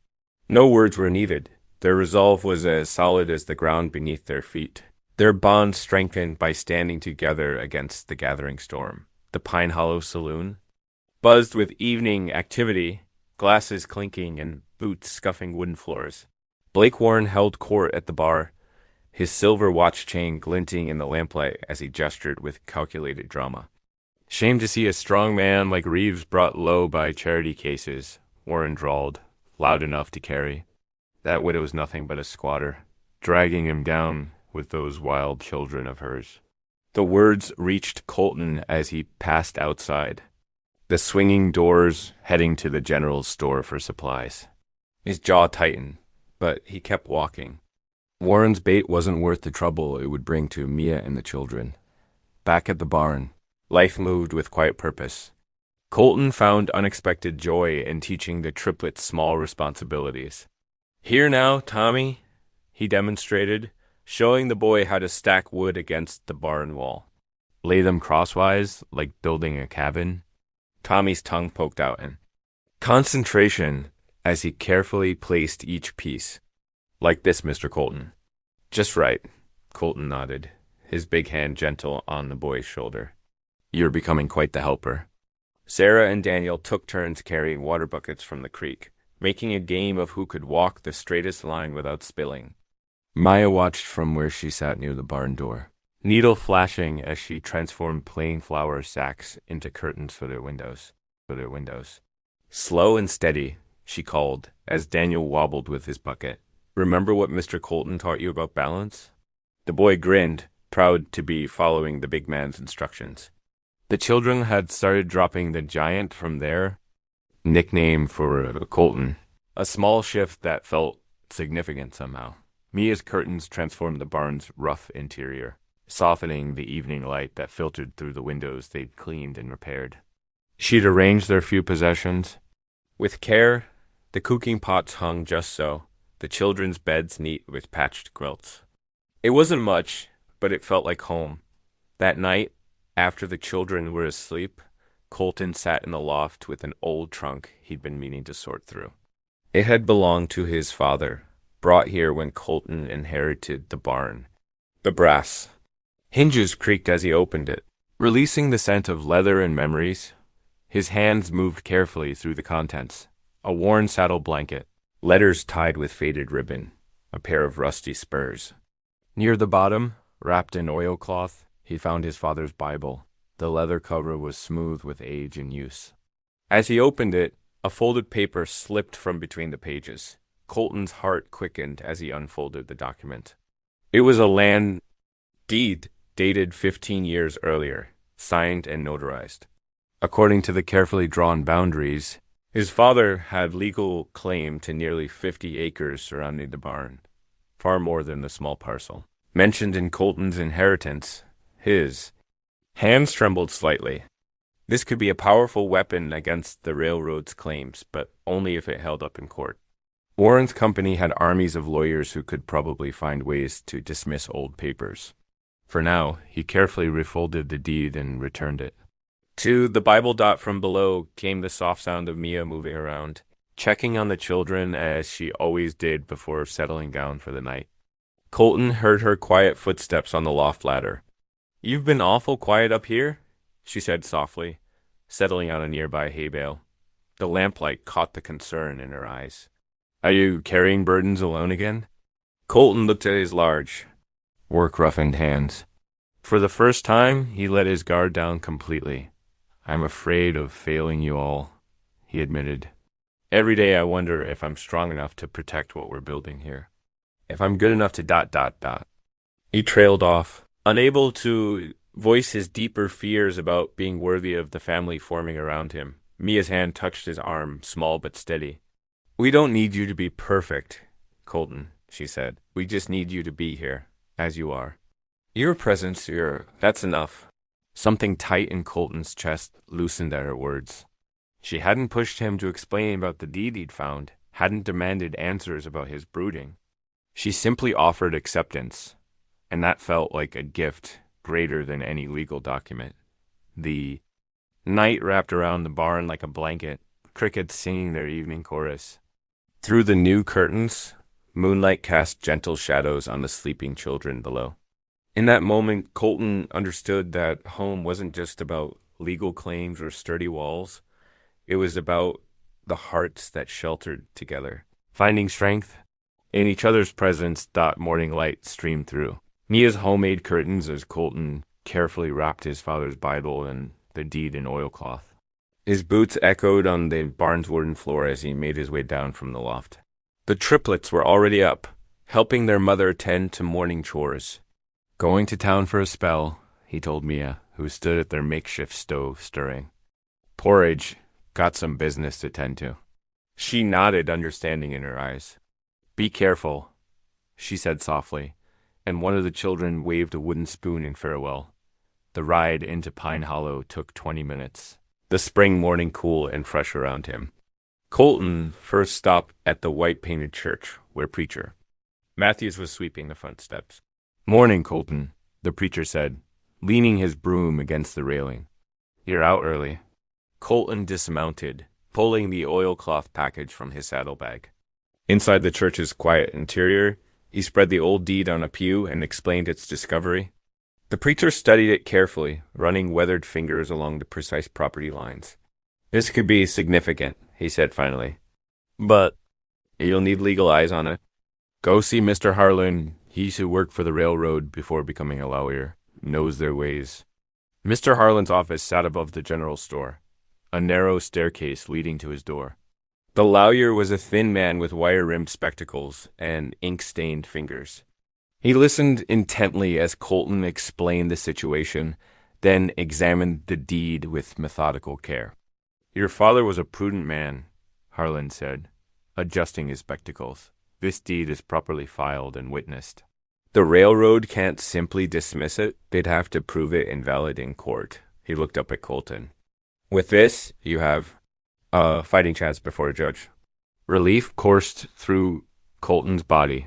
No words were needed. Their resolve was as solid as the ground beneath their feet. Their bond strengthened by standing together against the gathering storm. The Pine Hollow Saloon buzzed with evening activity, glasses clinking and boots scuffing wooden floors. Blake Warren held court at the bar, his silver watch chain glinting in the lamplight as he gestured with calculated drama. "Shame to see a strong man like Reeves brought low by charity cases," Warren drawled, loud enough to carry. "That widow's nothing but a squatter, dragging him down with those wild children of hers." The words reached Colton as he passed outside, the swinging doors heading to the general store for supplies. His jaw tightened, but he kept walking. Warren's bait wasn't worth the trouble it would bring to Mia and the children. Back at the barn, life moved with quiet purpose. Colton found unexpected joy in teaching the triplets small responsibilities. "Here now, Tommy," he demonstrated, showing the boy how to stack wood against the barn wall. "Lay them crosswise, like building a cabin." Tommy's tongue poked out in concentration as he carefully placed each piece. "Like this, Mr. Colton." "Just right," Colton nodded, his big hand gentle on the boy's shoulder. "You're becoming quite the helper." Sarah and Daniel took turns carrying water buckets from the creek, making a game of who could walk the straightest line without spilling. Maya watched from where she sat near the barn door, needle flashing as she transformed plain flour sacks into curtains for their windows. "Slow and steady," she called, as Daniel wobbled with his bucket. "Remember what Mr. Colton taught you about balance?" The boy grinned, proud to be following the big man's instructions. The children had started dropping the giant from their nickname for Colton, a small shift that felt significant somehow. Mia's curtains transformed the barn's rough interior, softening the evening light that filtered through the windows they'd cleaned and repaired. She'd arranged their few possessions. With care, the cooking pots hung just so, the children's beds neat with patched quilts. It wasn't much, but it felt like home. That night, after the children were asleep, Colton sat in the loft with an old trunk he'd been meaning to sort through. It had belonged to his father, brought here when Colton inherited the barn. The brass hinges creaked as he opened it, releasing the scent of leather and memories. His hands moved carefully through the contents: a worn saddle blanket, letters tied with faded ribbon, a pair of rusty spurs. Near the bottom, wrapped in oilcloth, he found his father's Bible. The leather cover was smooth with age and use. As he opened it, a folded paper slipped from between the pages. Colton's heart quickened as he unfolded the document. It was a land deed dated 15 years earlier, signed and notarized. According to the carefully drawn boundaries, his father had legal claim to nearly 50 acres surrounding the barn, far more than the small parcel mentioned in Colton's inheritance. His hands trembled slightly. This could be a powerful weapon against the railroad's claims, but only if it held up in court. Warren's company had armies of lawyers who could probably find ways to dismiss old papers. For now, he carefully refolded the deed and returned it. To the Bible dot from below came the soft sound of Mia moving around, checking on the children as she always did before settling down for the night. Colton heard her quiet footsteps on the loft ladder. "You've been awful quiet up here," she said softly, settling on a nearby hay bale. The lamplight caught the concern in her eyes. "Are you carrying burdens alone again?" Colton looked at his large, work-roughened hands. For the first time, he let his guard down completely. "I'm afraid of failing you all," he admitted. "Every day I wonder if I'm strong enough to protect what we're building here. If I'm good enough to ... He trailed off, unable to voice his deeper fears about being worthy of the family forming around him. Mia's hand touched his arm, small but steady. "We don't need you to be perfect, Colton," she said. "We just need you to be here, as you are. Your presence, that's enough." Something tight in Colton's chest loosened at her words. She hadn't pushed him to explain about the deed he'd found, hadn't demanded answers about his brooding. She simply offered acceptance, and that felt like a gift greater than any legal document. The night wrapped around the barn like a blanket, crickets singing their evening chorus. Through the new curtains, moonlight cast gentle shadows on the sleeping children below. In that moment, Colton understood that home wasn't just about legal claims or sturdy walls. It was about the hearts that sheltered together, finding strength in each other's presence. Morning light streamed through Mia's homemade curtains as Colton carefully wrapped his father's Bible and the deed in oilcloth. His boots echoed on the barn's wooden floor as he made his way down from the loft. The triplets were already up, helping their mother tend to morning chores. "Going to town for a spell," he told Mia, who stood at their makeshift stove stirring. "Porridge. Got some business to tend to." She nodded, understanding in her eyes. "Be careful," she said softly, and one of the children waved a wooden spoon in farewell. The ride into Pine Hollow took 20 minutes, the spring morning cool and fresh around him. Colton first stopped at the white-painted church, where preacher Matthews was sweeping the front steps. "Morning, Colton," the preacher said, leaning his broom against the railing. "You're out early." Colton dismounted, pulling the oilcloth package from his saddlebag. Inside the church's quiet interior, he spread the old deed on a pew and explained its discovery. The preacher studied it carefully, running weathered fingers along the precise property lines. "This could be significant," he said finally. "But you'll need legal eyes on it. Go see Mr. Harlan. He's who worked for the railroad before becoming a lawyer, knows their ways." Mr. Harlan's office sat above the general store, a narrow staircase leading to his door. The lawyer was a thin man with wire-rimmed spectacles and ink-stained fingers. He listened intently as Colton explained the situation, then examined the deed with methodical care. "Your father was a prudent man," Harlan said, adjusting his spectacles. "This deed is properly filed and witnessed. The railroad can't simply dismiss it. They'd have to prove it invalid in court." He looked up at Colton. "With this, you have a fighting chance before a judge." Relief coursed through Colton's body.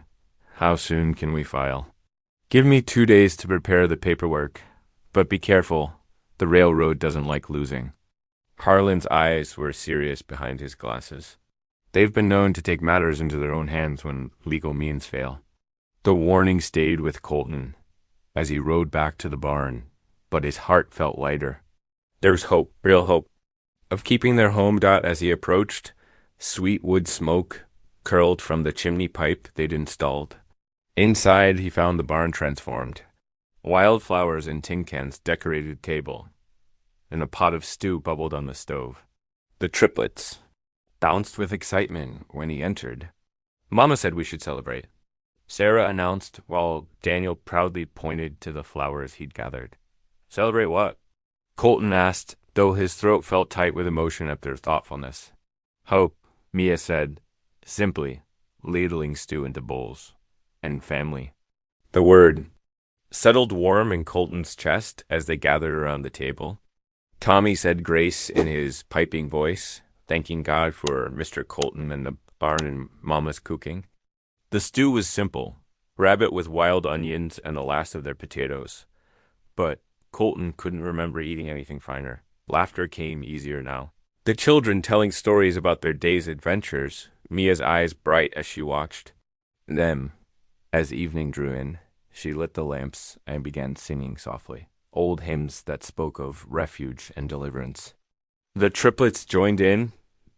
"How soon can we file?" "Give me 2 days to prepare the paperwork, but be careful. The railroad doesn't like losing." Harlan's eyes were serious behind his glasses. "They've been known to take matters into their own hands when legal means fail." The warning stayed with Colton as he rode back to the barn, but his heart felt lighter. There was hope, real hope, of keeping their home. As he approached, sweet wood smoke curled from the chimney pipe they'd installed. Inside, he found the barn transformed. Wildflowers and tin cans decorated the table, and a pot of stew bubbled on the stove. The triplets bounced with excitement when he entered. "Mama said we should celebrate," Sarah announced while Daniel proudly pointed to the flowers he'd gathered. "Celebrate what?" Colton asked, though his throat felt tight with emotion at their thoughtfulness. "Hope," Mia said, simply, ladling stew into bowls. "And family." The word settled warm in Colton's chest as they gathered around the table. Tommy said grace in his piping voice, thanking God for Mr. Colton and the barn and Mama's cooking. The stew was simple, rabbit with wild onions and the last of their potatoes. But Colton couldn't remember eating anything finer. Laughter came easier now. The children telling stories about their day's adventures, Mia's eyes bright as she watched them. As evening drew in, she lit the lamps and began singing softly, old hymns that spoke of refuge and deliverance. The triplets joined in,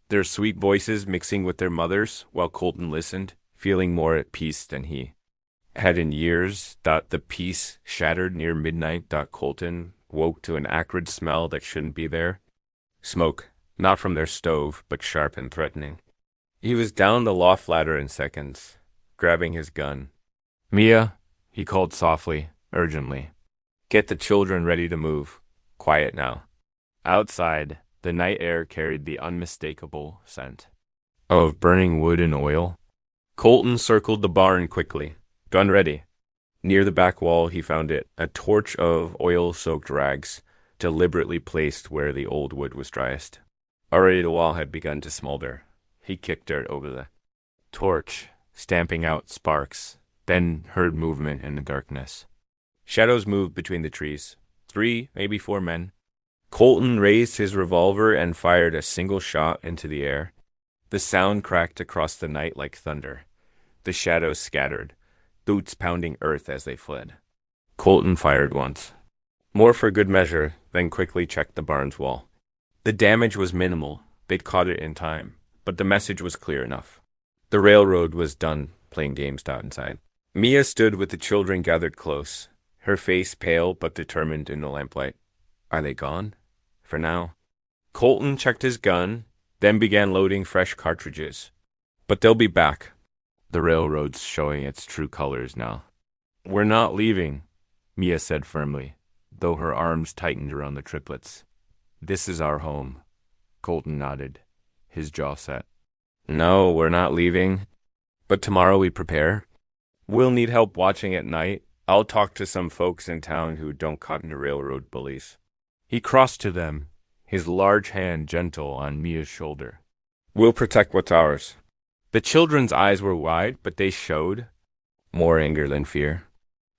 their sweet voices mixing with their mothers, while Colton listened, feeling more at peace than he had in years. The peace shattered near midnight. Colton woke to an acrid smell that shouldn't be there. Smoke, not from their stove, but sharp and threatening. He was down the loft ladder in seconds, grabbing his gun. "Mia," he called softly, urgently. "Get the children ready to move. Quiet now." Outside, The night air carried the unmistakable scent of burning wood and oil. Colton circled the barn quickly, gun ready. Near the back wall he found it, a torch of oil-soaked rags, deliberately placed where the old wood was driest. Already the wall had begun to smolder. He kicked dirt over the torch, stamping out sparks, then heard movement in the darkness. Shadows moved between the trees. 3, maybe 4 men. Colton raised his revolver and fired a single shot into the air. The sound cracked across the night like thunder. The shadows scattered, boots pounding earth as they fled. Colton fired once, more for good measure, then quickly checked the barn's wall. The damage was minimal. They'd caught it in time, but the message was clear enough. The railroad was done playing games inside. Mia stood with the children gathered close, her face pale but determined in the lamplight. Are they gone? For now. Colton checked his gun, then began loading fresh cartridges. But they'll be back. The railroad's showing its true colors now. We're not leaving, Mia said firmly, though her arms tightened around the triplets. This is our home. Colton nodded, his jaw set. No, we're not leaving. But tomorrow we prepare. We'll need help watching at night. I'll talk to some folks in town who don't cotton to railroad bullies. He crossed to them, his large hand gentle on Mia's shoulder. We'll protect what's ours. The children's eyes were wide, but they showed more anger than fear.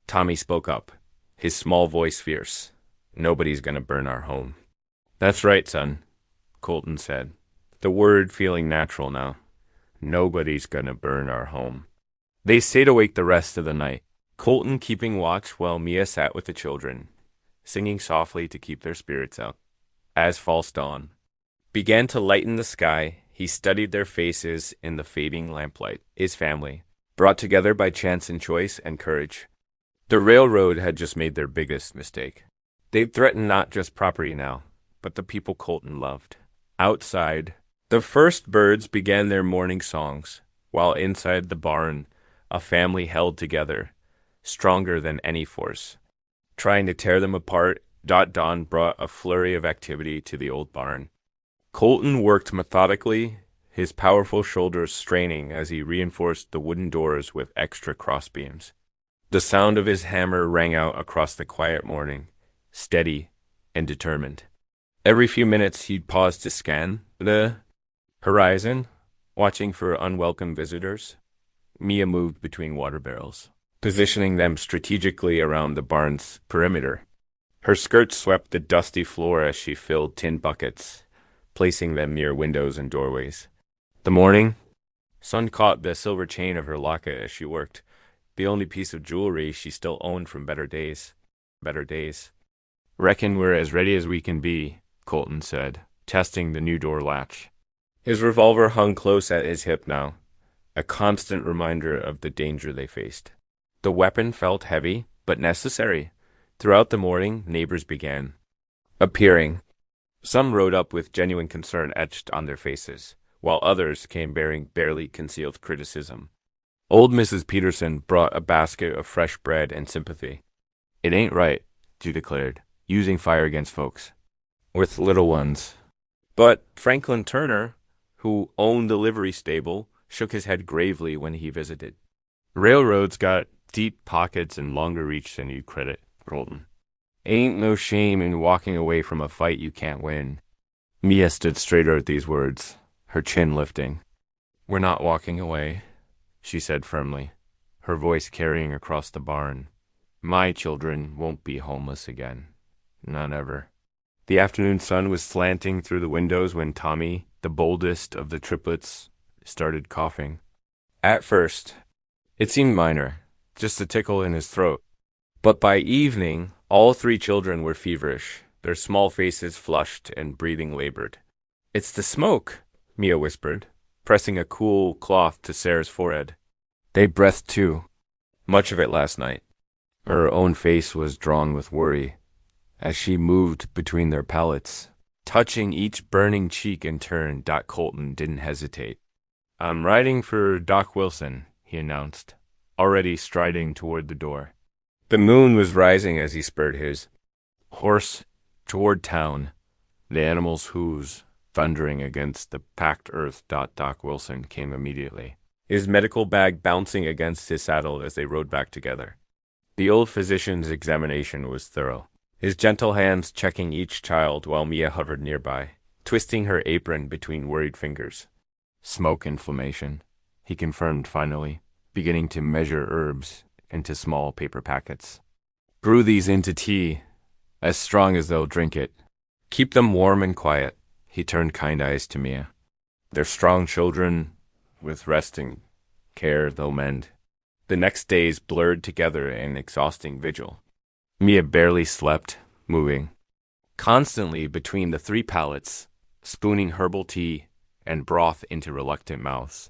Tommy spoke up, his small voice fierce. Nobody's gonna burn our home. That's right, son, Colton said, the word feeling natural now. Nobody's gonna burn our home. They stayed awake the rest of the night, Colton keeping watch while Mia sat with the children, singing softly to keep their spirits out. As false dawn began to lighten the sky, he studied their faces in the fading lamplight, his family, brought together by chance and choice and courage. The railroad had just made their biggest mistake. They'd threatened not just property now, but the people Colton loved. Outside, the first birds began their morning songs, while inside the barn, a family held together, stronger than any force. Trying to tear them apart, dawn brought a flurry of activity to the old barn. Colton worked methodically, his powerful shoulders straining as he reinforced the wooden doors with extra crossbeams. The sound of his hammer rang out across the quiet morning, steady and determined. Every few minutes he'd pause to scan the horizon, watching for unwelcome visitors. Mia moved between water barrels, positioning them strategically around the barn's perimeter. Her skirts swept the dusty floor as she filled tin buckets, placing them near windows and doorways. The morning sun caught the silver chain of her locket as she worked, the only piece of jewelry she still owned from better days. Reckon we're as ready as we can be, Colton said, testing the new door latch. His revolver hung close at his hip now, a constant reminder of the danger they faced. The weapon felt heavy, but necessary. Throughout the morning, neighbors began appearing. Some rode up with genuine concern etched on their faces, while others came bearing barely concealed criticism. Old Mrs. Peterson brought a basket of fresh bread and sympathy. It ain't right, she declared, using fire against folks with little ones. But Franklin Turner, who owned the livery stable, shook his head gravely when he visited. Railroads got deep pockets and longer reach than you'd credit, Colton. Ain't no shame in walking away from a fight you can't win. Mia stood straighter at these words, her chin lifting. We're not walking away, she said firmly, her voice carrying across the barn. My children won't be homeless again. None ever. The afternoon sun was slanting through the windows when Tommy, the boldest of the triplets, started coughing. At first, it seemed minor, just a tickle in his throat. But by evening, all 3 children were feverish, their small faces flushed and breathing labored. It's the smoke, Mia whispered, pressing a cool cloth to Sarah's forehead. They breathed too, much of it last night. Her own face was drawn with worry as she moved between their pallets, touching each burning cheek in turn. Colton didn't hesitate. I'm riding for Doc Wilson, he announced, already striding toward the door. The moon was rising as he spurred his horse toward town, The animals' hooves thundering against the packed earth. Doc Wilson came immediately, his medical bag bouncing against his saddle as they rode back together. The old physician's examination was thorough, his gentle hands checking each child while Mia hovered nearby, twisting her apron between worried fingers. Smoke inflammation, he confirmed finally, beginning to measure herbs into small paper packets. Brew these into tea, as strong as they'll drink it. Keep them warm and quiet. He turned kind eyes to Mia. They're strong children, with resting care they'll mend. The next days blurred together in exhausting vigil. Mia barely slept, moving constantly between the 3 pallets, spooning herbal tea and broth into reluctant mouths.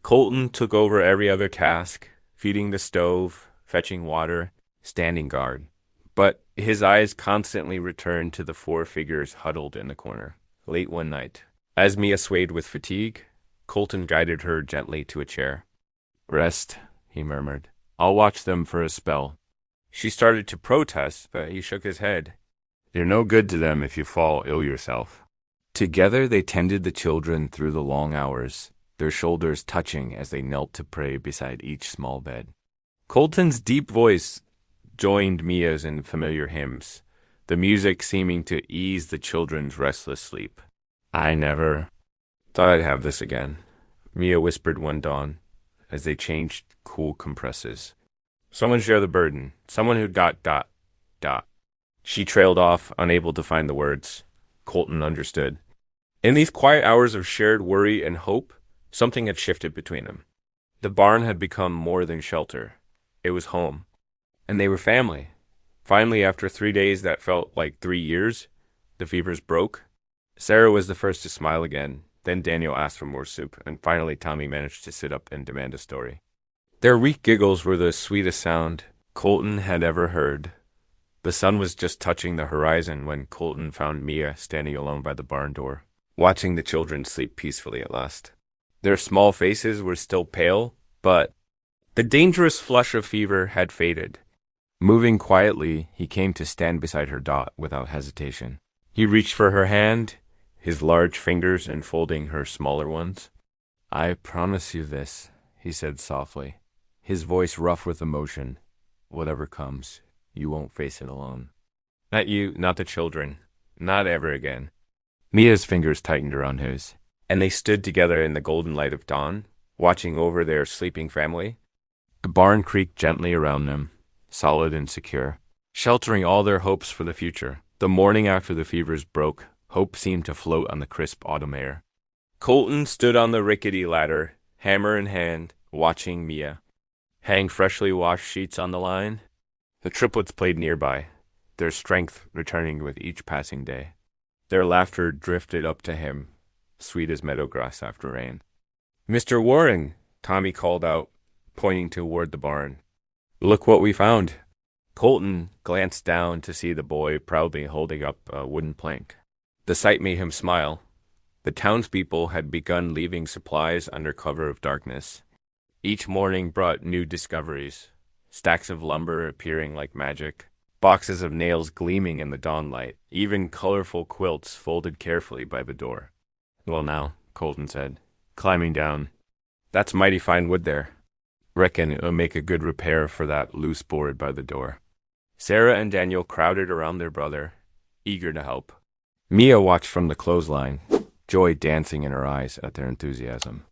Colton took over every other task, feeding the stove, fetching water, standing guard. But his eyes constantly returned to the 4 figures huddled in the corner. Late one night, as Mia swayed with fatigue, Colton guided her gently to a chair. "Rest," he murmured. "I'll watch them for a spell." She started to protest, but he shook his head. "You're no good to them if you fall ill yourself." Together they tended the children through the long hours, their shoulders touching as they knelt to pray beside each small bed. Colton's deep voice joined Mia's in familiar hymns, the music seeming to ease the children's restless sleep. "I never thought I'd have this again," Mia whispered one dawn, as they changed cool compresses. "Someone share the burden. Someone who got ... She trailed off, unable to find the words. Colton understood. In these quiet hours of shared worry and hope, something had shifted between them. The barn had become more than shelter. It was home. And they were family. Finally, after 3 days that felt like 3 years, the fevers broke. Sarah was the first to smile again. Then Daniel asked for more soup, and finally Tommy managed to sit up and demand a story. Their weak giggles were the sweetest sound Colton had ever heard. The sun was just touching the horizon when Colton found Mia standing alone by the barn door, watching the children sleep peacefully at last. Their small faces were still pale, but the dangerous flush of fever had faded. Moving quietly, he came to stand beside her without hesitation. He reached for her hand, his large fingers enfolding her smaller ones. "I promise you this," he said softly, his voice rough with emotion. "Whatever comes, you won't face it alone. Not you, not the children, not ever again." Mia's fingers tightened around his, and they stood together in the golden light of dawn, watching over their sleeping family. The barn creaked gently around them, solid and secure, sheltering all their hopes for the future. The morning after the fevers broke, hope seemed to float on the crisp autumn air. Colton stood on the rickety ladder, hammer in hand, watching Mia hang freshly washed sheets on the line. The triplets played nearby, their strength returning with each passing day. Their laughter drifted up to him, sweet as meadow grass after rain. "Mr. Warren," Tommy called out, pointing toward the barn. "Look what we found." Colton glanced down to see the boy proudly holding up a wooden plank. The sight made him smile. The townspeople had begun leaving supplies under cover of darkness. Each morning brought new discoveries. Stacks of lumber appearing like magic, boxes of nails gleaming in the dawnlight, even colorful quilts folded carefully by the door. "Well now," Colton said, climbing down. "That's mighty fine wood there. Reckon it'll make a good repair for that loose board by the door." Sarah and Daniel crowded around their brother, eager to help. Mia watched from the clothesline, joy dancing in her eyes at their enthusiasm.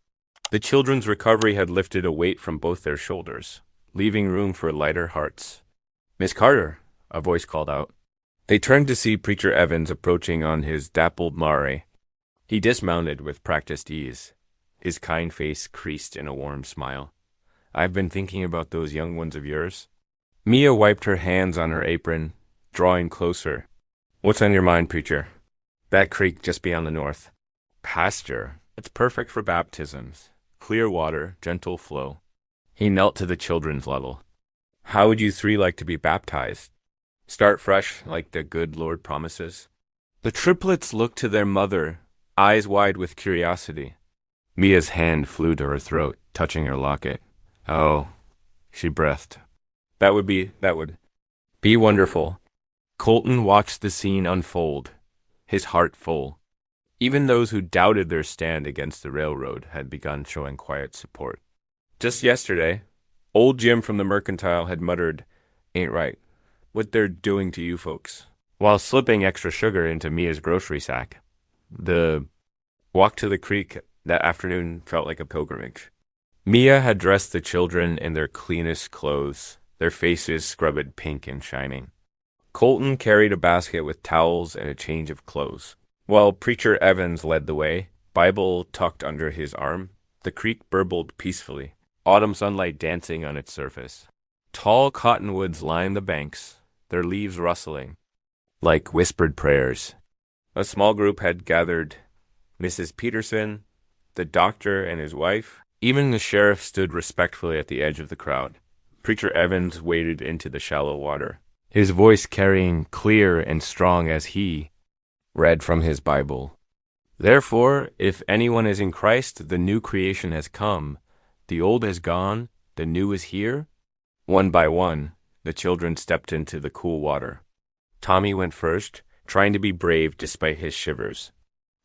The children's recovery had lifted a weight from both their shoulders, leaving room for lighter hearts. "Miss Carter," a voice called out. They turned to see Preacher Evans approaching on his dappled mare. He dismounted with practiced ease, his kind face creased in a warm smile. "I've been thinking about those young ones of yours." Mia wiped her hands on her apron, drawing closer. "What's on your mind, Preacher?" "That creek just beyond the north. Pasture. It's perfect for baptisms. Clear water, gentle flow." He knelt to the children's level. "How would you 3 like to be baptized? Start fresh, like the good Lord promises?" The triplets looked to their mother, eyes wide with curiosity. Mia's hand flew to her throat, touching her locket. "Oh," she breathed. That would be wonderful." Colton watched the scene unfold, his heart full. Even those who doubted their stand against the railroad had begun showing quiet support. Just yesterday, old Jim from the mercantile had muttered, "Ain't right, what they're doing to you folks," while slipping extra sugar into Mia's grocery sack. The walk to the creek that afternoon felt like a pilgrimage. Mia had dressed the children in their cleanest clothes, their faces scrubbed pink and shining. Colton carried a basket with towels and a change of clothes. While Preacher Evans led the way, Bible tucked under his arm, the creek burbled peacefully, autumn sunlight dancing on its surface. Tall cottonwoods lined the banks, their leaves rustling, like whispered prayers. A small group had gathered. Mrs. Peterson, the doctor and his wife, even the sheriff stood respectfully at the edge of the crowd. Preacher Evans waded into the shallow water, his voice carrying clear and strong as he read from his Bible. "Therefore, if anyone is in Christ, the new creation has come. The old has gone, the new is here." One by one, the children stepped into the cool water. Tommy went first, trying to be brave despite his shivers.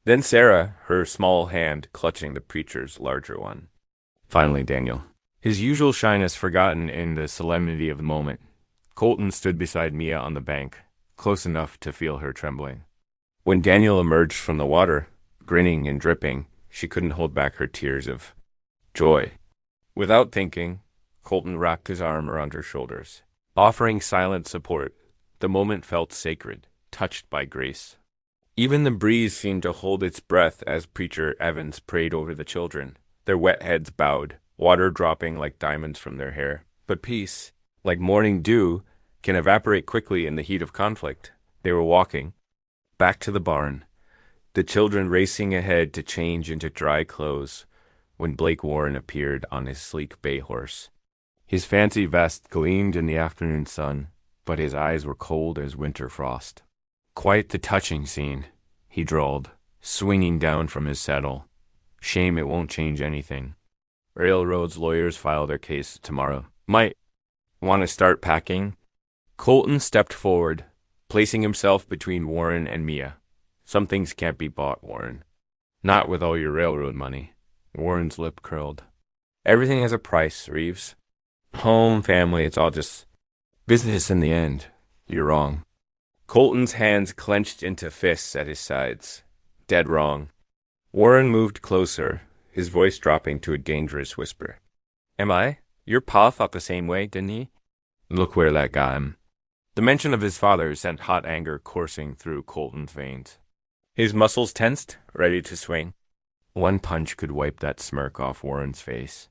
Then Sarah, her small hand clutching the preacher's larger one. Finally, Daniel, his usual shyness forgotten in the solemnity of the moment. Colton stood beside Mia on the bank, close enough to feel her trembling. When Daniel emerged from the water, grinning and dripping, she couldn't hold back her tears of joy. Without thinking, Colton wrapped his arm around her shoulders, offering silent support. The moment felt sacred, touched by grace. Even the breeze seemed to hold its breath as Preacher Evans prayed over the children, their wet heads bowed, water dropping like diamonds from their hair. But peace, like morning dew, can evaporate quickly in the heat of conflict. They were walking back to the barn, the children racing ahead to change into dry clothes, when Blake Warren appeared on his sleek bay horse. His fancy vest gleamed in the afternoon sun, but his eyes were cold as winter frost. "Quite the touching scene," he drawled, swinging down from his saddle. "Shame it won't change anything. Railroad's lawyers file their case tomorrow. Might want to start packing." Colton stepped forward, placing himself between Warren and Mia. "Some things can't be bought, Warren. Not with all your railroad money." Warren's lip curled. "Everything has a price, Reeves. Home, family, it's all just business in the end." "You're wrong." Colton's hands clenched into fists at his sides. "Dead wrong." Warren moved closer, his voice dropping to a dangerous whisper. "Am I? Your pa thought the same way, didn't he?" "Look where that got him." The mention of his father sent hot anger coursing through Colton's veins. His muscles tensed, ready to swing. One punch could wipe that smirk off Warren's face.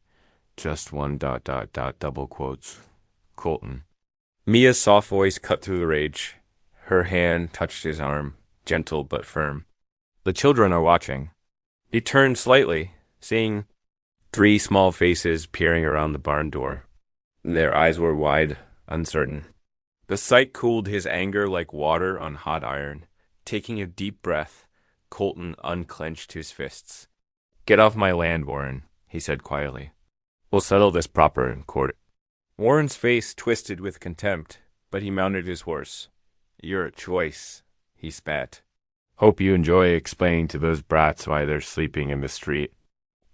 Just one ... double quotes. Colton. Mia's soft voice cut through the rage. Her hand touched his arm, gentle but firm. "The children are watching." He turned slightly, seeing 3 small faces peering around the barn door. Their eyes were wide, uncertain. The sight cooled his anger like water on hot iron. Taking a deep breath, Colton unclenched his fists. "Get off my land, Warren," he said quietly. "We'll settle this proper in court." Warren's face twisted with contempt, but he mounted his horse. "You're a choice," he spat. "Hope you enjoy explaining to those brats why they're sleeping in the street."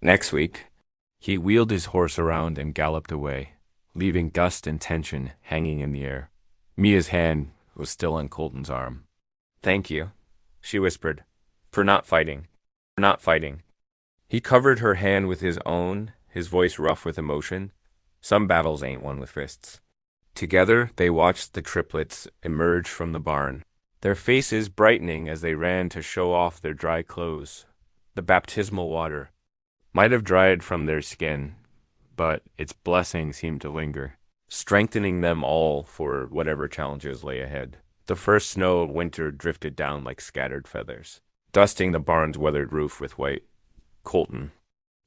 Next week, he wheeled his horse around and galloped away, leaving dust and tension hanging in the air. Mia's hand was still on Colton's arm. "Thank you," she whispered, "for not fighting. For not fighting." He covered her hand with his own, his voice rough with emotion. Some battles ain't won with fists. Together, they watched the triplets emerge from the barn, their faces brightening as they ran to show off their dry clothes. The baptismal water might have dried from their skin, but its blessing seemed to linger, strengthening them all for whatever challenges lay ahead. The first snow of winter drifted down like scattered feathers, dusting the barn's weathered roof with white. Colton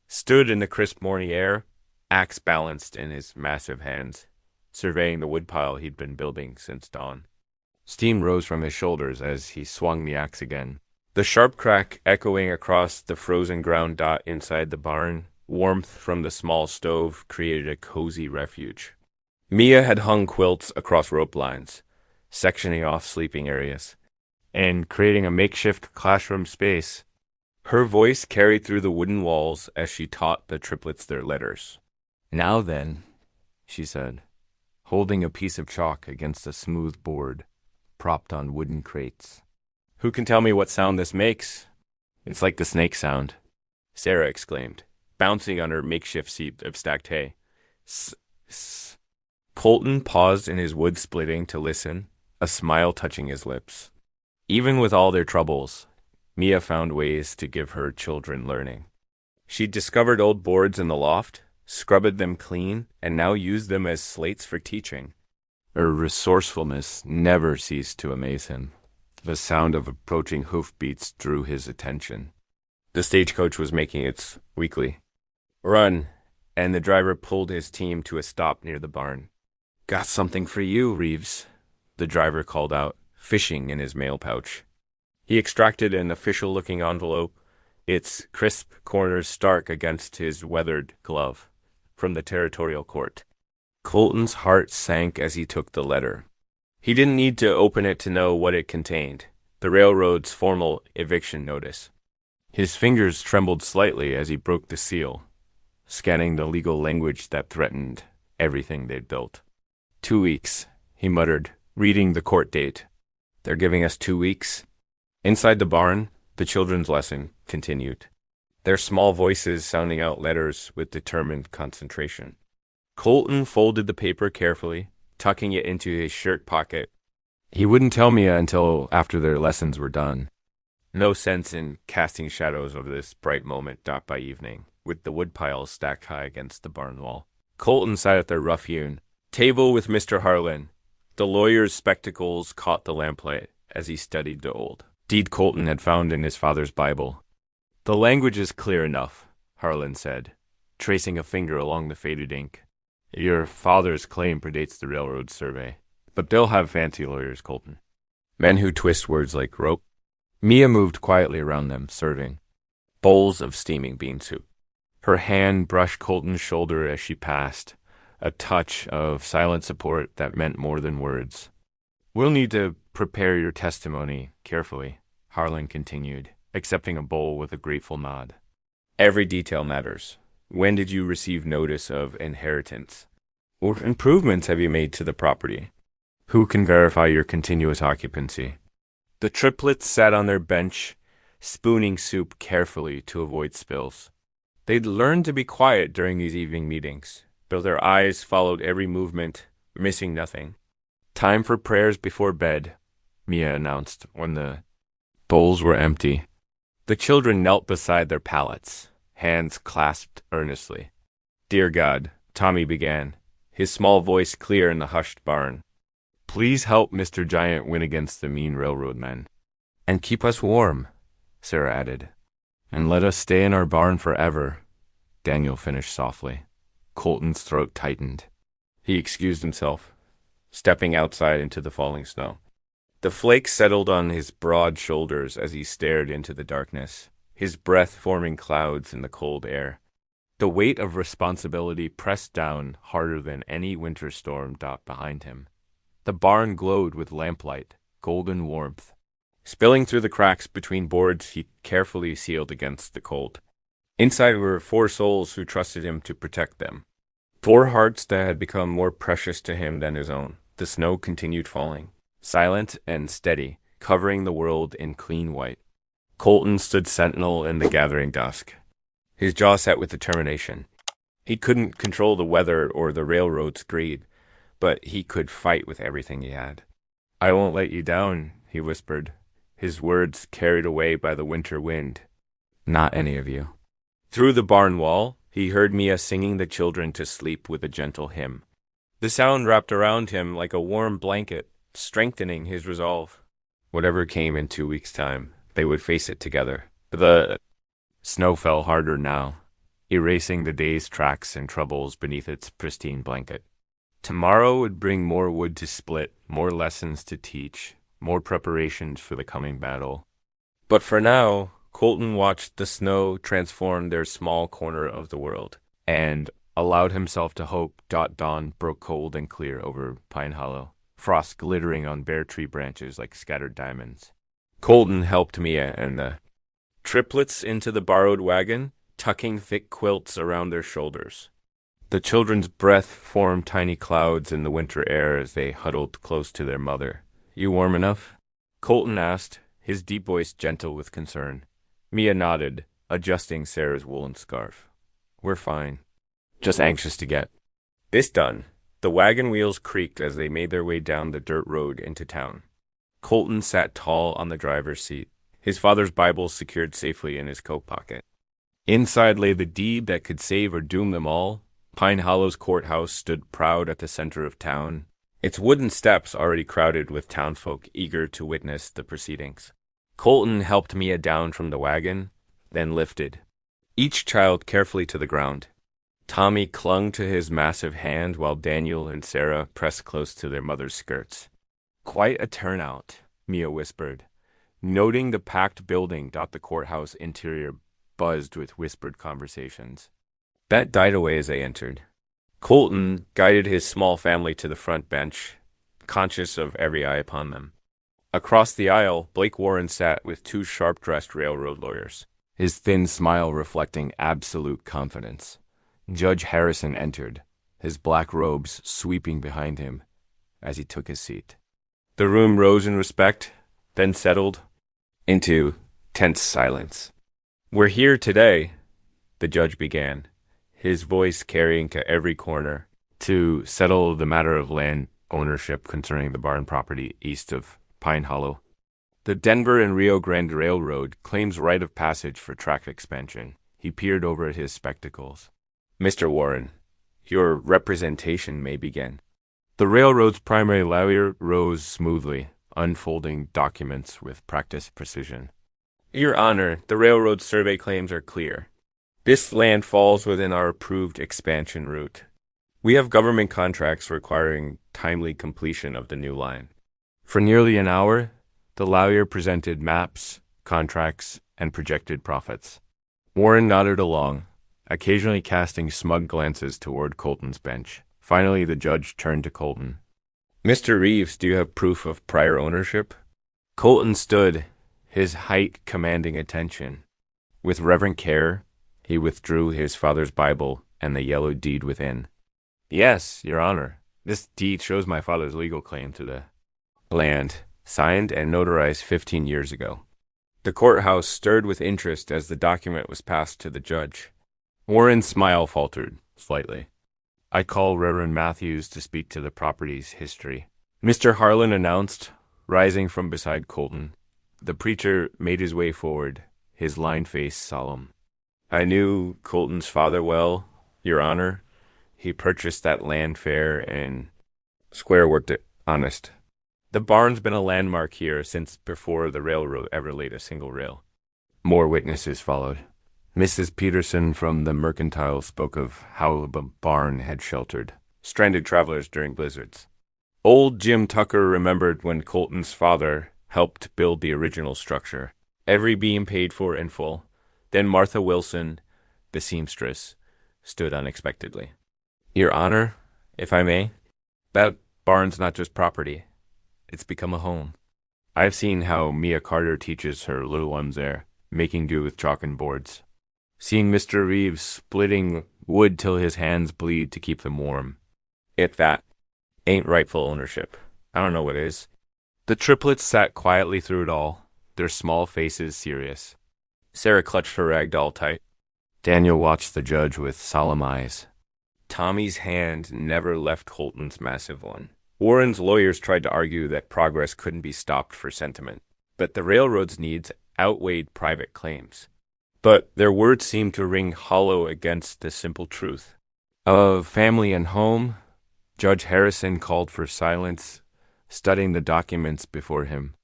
stood in the crisp morning air, axe balanced in his massive hands, surveying the woodpile he'd been building since dawn. Steam rose from his shoulders as he swung the axe again. The sharp crack echoing across the frozen ground dot inside the barn, warmth from the small stove created a cozy refuge. Mia had hung quilts across rope lines, sectioning off sleeping areas. and creating a makeshift classroom space. Her voice carried through the wooden walls as she taught the triplets their letters. "Now then," she said, holding a piece of chalk against a smooth board propped on wooden crates. "Who can tell me what sound this makes?" "It's like the snake sound," Sarah exclaimed, bouncing on her makeshift seat of stacked hay. S. Colton paused in his wood splitting to listen, a smile touching his lips. Even with all their troubles, Mia found ways to give her children learning. She discovered old boards in the loft, scrubbed them clean, and now used them as slates for teaching. Her resourcefulness never ceased to amaze him. The sound of approaching hoofbeats drew his attention. The stagecoach was making its weekly run, and the driver pulled his team to a stop near the barn. "Got something for you, Reeves," the driver called out, fishing in his mail pouch. He extracted an official-looking envelope, its crisp corners stark against his weathered glove, from the territorial court. Colton's heart sank as he took the letter. He didn't need to open it to know what it contained, the railroad's formal eviction notice. His fingers trembled slightly as he broke the seal, scanning the legal language that threatened everything they'd built. 2 weeks, he muttered, reading the court date. "They're giving us 2 weeks?" Inside the barn, the children's lesson continued, their small voices sounding out letters with determined concentration. Colton folded the paper carefully, tucking it into his shirt pocket. He wouldn't tell Mia until after their lessons were done. No sense in casting shadows over this bright moment dot by evening, with the woodpiles stacked high against the barn wall. Colton sat at their rough-hewn table with Mr. Harlan. The lawyer's spectacles caught the lamplight as he studied the old deed Colton had found in his father's Bible. "The language is clear enough," Harlan said, tracing a finger along the faded ink. "Your father's claim predates the railroad survey, but they'll have fancy lawyers, Colton. Men who twist words like rope." Mia moved quietly around them, serving bowls of steaming bean soup. Her hand brushed Colton's shoulder as she passed, a touch of silent support that meant more than words. "We'll need to prepare your testimony carefully," Harlan continued, accepting a bowl with a grateful nod. "Every detail matters. When did you receive notice of inheritance? What improvements have you made to the property? Who can verify your continuous occupancy?" The triplets sat on their bench, spooning soup carefully to avoid spills. They'd learned to be quiet during these evening meetings, but their eyes followed every movement, missing nothing. "Time for prayers before bed," Mia announced when the bowls were empty. The children knelt beside their pallets, hands clasped earnestly. "Dear God," Tommy began, his small voice clear in the hushed barn. "Please help Mr. Giant win against the mean railroad men. And keep us warm," Sarah added. "And let us stay in our barn forever," Daniel finished softly. Colton's throat tightened. He excused himself, stepping outside into the falling snow. The flakes settled on his broad shoulders as he stared into the darkness, his breath forming clouds in the cold air. The weight of responsibility pressed down harder than any winter storm dot behind him. The barn glowed with lamplight, golden warmth. Spilling through the cracks between boards he carefully sealed against the cold. Inside were 4 souls who trusted him to protect them. 4 hearts that had become more precious to him than his own. The snow continued falling, silent and steady, covering the world in clean white. Colton stood sentinel in the gathering dusk, his jaw set with determination. He couldn't control the weather or the railroad's greed, but he could fight with everything he had. "I won't let you down," he whispered, his words carried away by the winter wind. "Not any of you." Through the barn wall, he heard Mia singing the children to sleep with a gentle hymn. The sound wrapped around him like a warm blanket, strengthening his resolve. Whatever came in 2 weeks' time, they would face it together. The snow fell harder now, erasing the day's tracks and troubles beneath its pristine blanket. Tomorrow would bring more wood to split, more lessons to teach, more preparations for the coming battle. But for now, Colton watched the snow transform their small corner of the world, and allowed himself to hope dawn broke cold and clear over Pine Hollow, frost glittering on bare tree branches like scattered diamonds. Colton helped Mia and the triplets into the borrowed wagon, tucking thick quilts around their shoulders. The children's breath formed tiny clouds in the winter air as they huddled close to their mother. "You warm enough?" Colton asked, his deep voice gentle with concern. Mia nodded, adjusting Sarah's woolen scarf. "We're fine. Just anxious to get this done." The wagon wheels creaked as they made their way down the dirt road into town. Colton sat tall on the driver's seat, his father's Bible secured safely in his coat pocket. Inside lay the deed that could save or doom them all. Pine Hollow's courthouse stood proud at the center of town, its wooden steps already crowded with townsfolk eager to witness the proceedings. Colton helped Mia down from the wagon, then lifted each child carefully to the ground. Tommy clung to his massive hand while Daniel and Sarah pressed close to their mother's skirts. "Quite a turnout," Mia whispered, noting the packed building. The courthouse interior buzzed with whispered conversations. That died away as they entered. Colton guided his small family to the front bench, conscious of every eye upon them. Across the aisle, Blake Warren sat with two sharp-dressed railroad lawyers, his thin smile reflecting absolute confidence. Judge Harrison entered, his black robes sweeping behind him as he took his seat. The room rose in respect, then settled into tense silence. "We're here today," the judge began, his voice carrying to every corner, "to settle the matter of land ownership concerning the barn property east of Pine Hollow. The Denver and Rio Grande Railroad claims right of passage for track expansion." He peered over at his spectacles. "Mr. Warren, your representation may begin." The railroad's primary lawyer rose smoothly, unfolding documents with practiced precision. "Your Honor, the railroad's survey claims are clear. This land falls within our approved expansion route. We have government contracts requiring timely completion of the new line." For nearly an hour, the lawyer presented maps, contracts, and projected profits. Warren nodded along, occasionally casting smug glances toward Colton's bench. Finally, the judge turned to Colton. "Mr. Reeves, do you have proof of prior ownership?" Colton stood, his height commanding attention. With reverent care, he withdrew his father's Bible and the yellow deed within. "Yes, Your Honor. This deed shows my father's legal claim to the land, signed and notarized 15 years ago." The courthouse stirred with interest as the document was passed to the judge. Warren's smile faltered slightly. "I call Reverend Matthews to speak to the property's history," Mr. Harlan announced, rising from beside Colton. The preacher made his way forward, his lined face solemn. "I knew Colton's father well, Your Honor. He purchased that land fair and square worked it honest. The barn's been a landmark here since before the railroad ever laid a single rail." More witnesses followed. Mrs. Peterson from the Mercantile spoke of how the barn had sheltered stranded travelers during blizzards. Old Jim Tucker remembered when Colton's father helped build the original structure, every beam paid for in full. Then Martha Wilson, the seamstress, stood unexpectedly. "Your Honor, if I may, that barn's not just property. It's become a home. I've seen how Mia Carter teaches her little ones there, making do with chalk and boards. Seen Mr. Reeves splitting wood till his hands bleed to keep them warm. If that ain't rightful ownership, I don't know what is." The triplets sat quietly through it all, their small faces serious. Sarah clutched her rag doll tight. Daniel watched the judge with solemn eyes. Tommy's hand never left Colton's massive one. Warren's lawyers tried to argue that progress couldn't be stopped for sentiment, but the railroad's needs outweighed private claims. But their words seemed to ring hollow against the simple truth. Of family and home, Judge Harrison called for silence, studying the documents before him.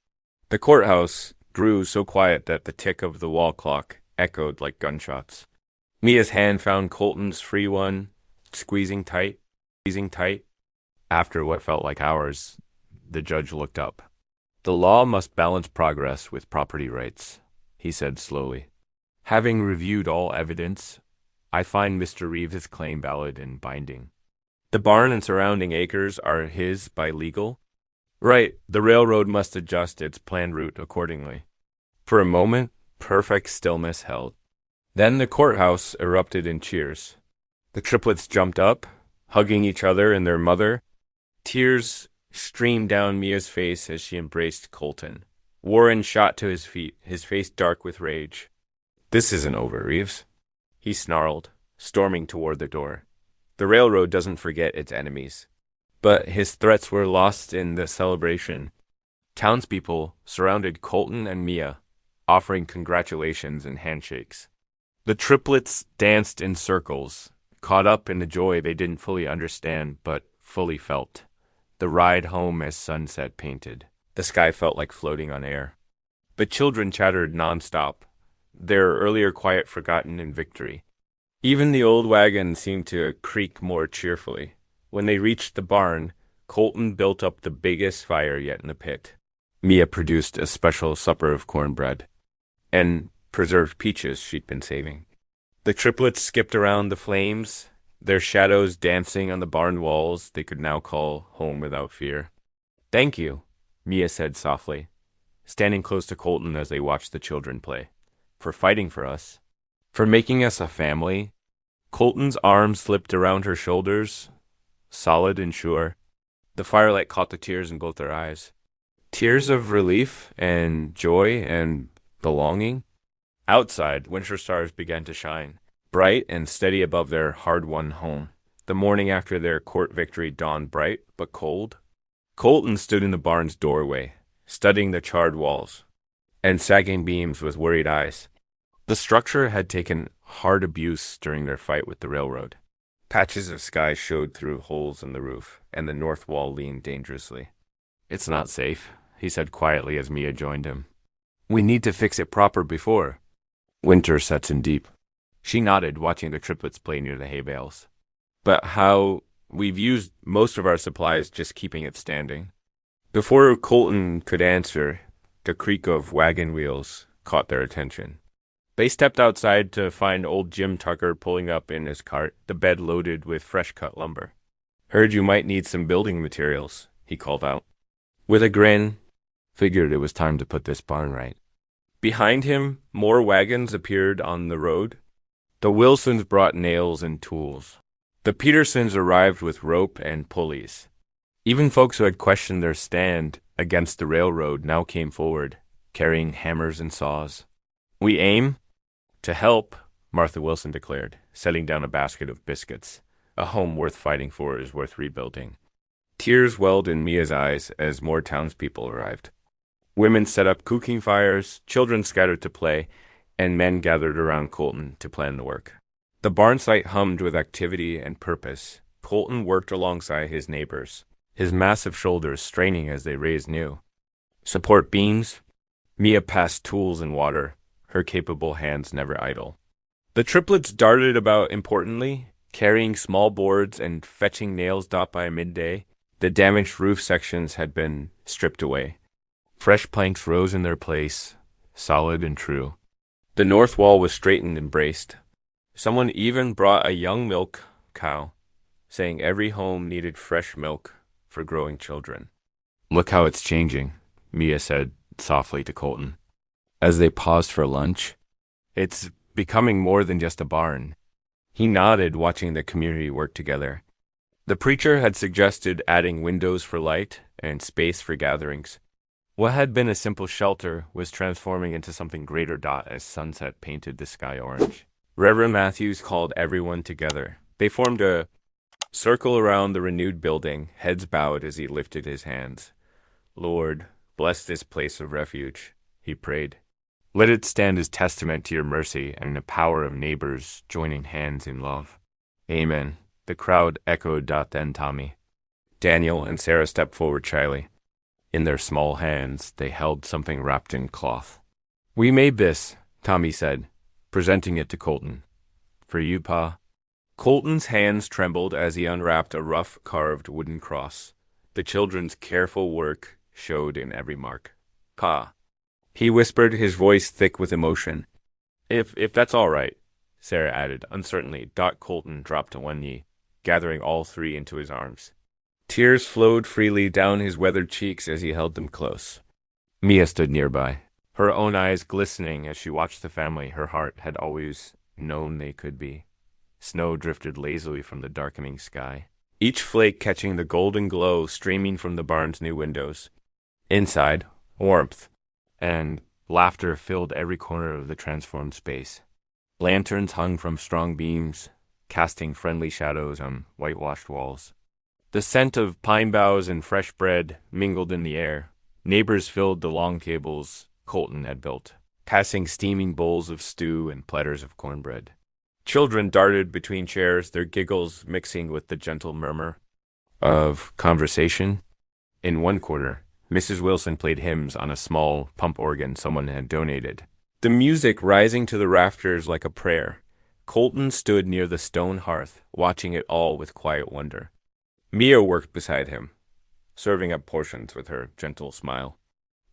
The courthouse grew so quiet that the tick of the wall clock echoed like gunshots. Mia's hand found Colton's free one, squeezing tight. After what felt like hours, the judge looked up. "The law must balance progress with property rights," he said slowly. "Having reviewed all evidence, I find Mr. Reeves' claim valid and binding. The barn and surrounding acres are his by legal right. The railroad must adjust its planned route accordingly. For a moment, perfect stillness held. Then the courthouse erupted in cheers. The triplets jumped up, hugging each other and their mother. Tears streamed down Mia's face as she embraced Colton. Warren shot to his feet, his face dark with rage. "This isn't over, Reeves," he snarled, storming toward the door. The railroad doesn't forget its enemies. But his threats were lost in the celebration. Townspeople surrounded Colton and Mia, offering congratulations and handshakes. The triplets danced in circles, caught up in the joy they didn't fully understand but fully felt. The ride home as sunset painted. The sky felt like floating on air. The children chattered nonstop, their earlier quiet forgotten in victory. Even the old wagon seemed to creak more cheerfully. When they reached the barn, Colton built up the biggest fire yet in the pit. Mia produced a special supper of cornbread and preserved peaches she'd been saving. The triplets skipped around the flames, their shadows dancing on the barn walls they could now call home without fear. "Thank you," Mia said softly, standing close to Colton as they watched the children play. "For fighting for us. For making us a family." Colton's arm slipped around her shoulders, solid and sure. The firelight caught the tears in both their eyes. Tears of relief and joy and belonging. Outside, winter stars began to shine, bright and steady above their hard-won home. The morning after their court victory dawned bright but cold. Colton stood in the barn's doorway, studying the charred walls and sagging beams with worried eyes. The structure had taken hard abuse during their fight with the railroad. Patches of sky showed through holes in the roof, and the north wall leaned dangerously. "It's not safe," he said quietly as Mia joined him. "We need to fix it proper before winter sets in deep." She nodded, watching the triplets play near the hay bales. "But how? We've used most of our supplies just keeping it standing." Before Colton could answer, the creak of wagon wheels caught their attention. They stepped outside to find old Jim Tucker pulling up in his cart, the bed loaded with fresh-cut lumber. "Heard you might need some building materials," he called out. With a grin, figured it was time to put this barn right. Behind him, more wagons appeared on the road. The Wilsons brought nails and tools. The Petersons arrived with rope and pulleys. Even folks who had questioned their stand against the railroad now came forward, carrying hammers and saws. "We aim to help," Martha Wilson declared, setting down a basket of biscuits. "A home worth fighting for is worth rebuilding." Tears welled in Mia's eyes as more townspeople arrived. Women set up cooking fires, children scattered to play, and men gathered around Colton to plan the work. The barn site hummed with activity and purpose. Colton worked alongside his neighbors, his massive shoulders straining as they raised new support beams. Mia passed tools and water, her capable hands never idle. The triplets darted about importantly, carrying small boards and fetching nails dot by midday. The damaged roof sections had been stripped away. Fresh planks rose in their place, solid and true. The north wall was straightened and braced. Someone even brought a young milk cow, saying every home needed fresh milk for growing children. "Look how it's changing," Mia said softly to Colton. As they paused for lunch, "It's becoming more than just a barn." He nodded, watching the community work together. The preacher had suggested adding windows for light and space for gatherings. What had been a simple shelter was transforming into something greater as sunset painted the sky orange. Reverend Matthews called everyone together. They formed a circle around the renewed building, heads bowed as he lifted his hands. "Lord, bless this place of refuge," he prayed. "Let it stand as testament to your mercy and the power of neighbors joining hands in love." "Amen." The crowd echoed. Then Tommy, Daniel, and Sarah stepped forward shyly. In their small hands, they held something wrapped in cloth. "We made this," Tommy said, presenting it to Colton. "For you, Pa." Colton's hands trembled as he unwrapped a rough carved wooden cross. The children's careful work showed in every mark. "Pa," he whispered, his voice thick with emotion. If that's all right," Sarah added uncertainly. Colton dropped to one knee, gathering all three into his arms. Tears flowed freely down his weathered cheeks as he held them close. Mia stood nearby. her own eyes glistening as she watched the family her heart had always known they could be. Snow drifted lazily from the darkening sky, each flake catching the golden glow streaming from the barn's new windows. Inside, warmth and laughter filled every corner of the transformed space. Lanterns hung from strong beams, casting friendly shadows on whitewashed walls. The scent of pine boughs and fresh bread mingled in the air. Neighbors filled the long tables Colton had built, passing steaming bowls of stew and platters of cornbread. Children darted between chairs, their giggles mixing with the gentle murmur of conversation. In one corner, Mrs. Wilson played hymns on a small pump organ someone had donated, the music rising to the rafters like a prayer. Colton stood near the stone hearth, watching it all with quiet wonder. Mia worked beside him, serving up portions with her gentle smile.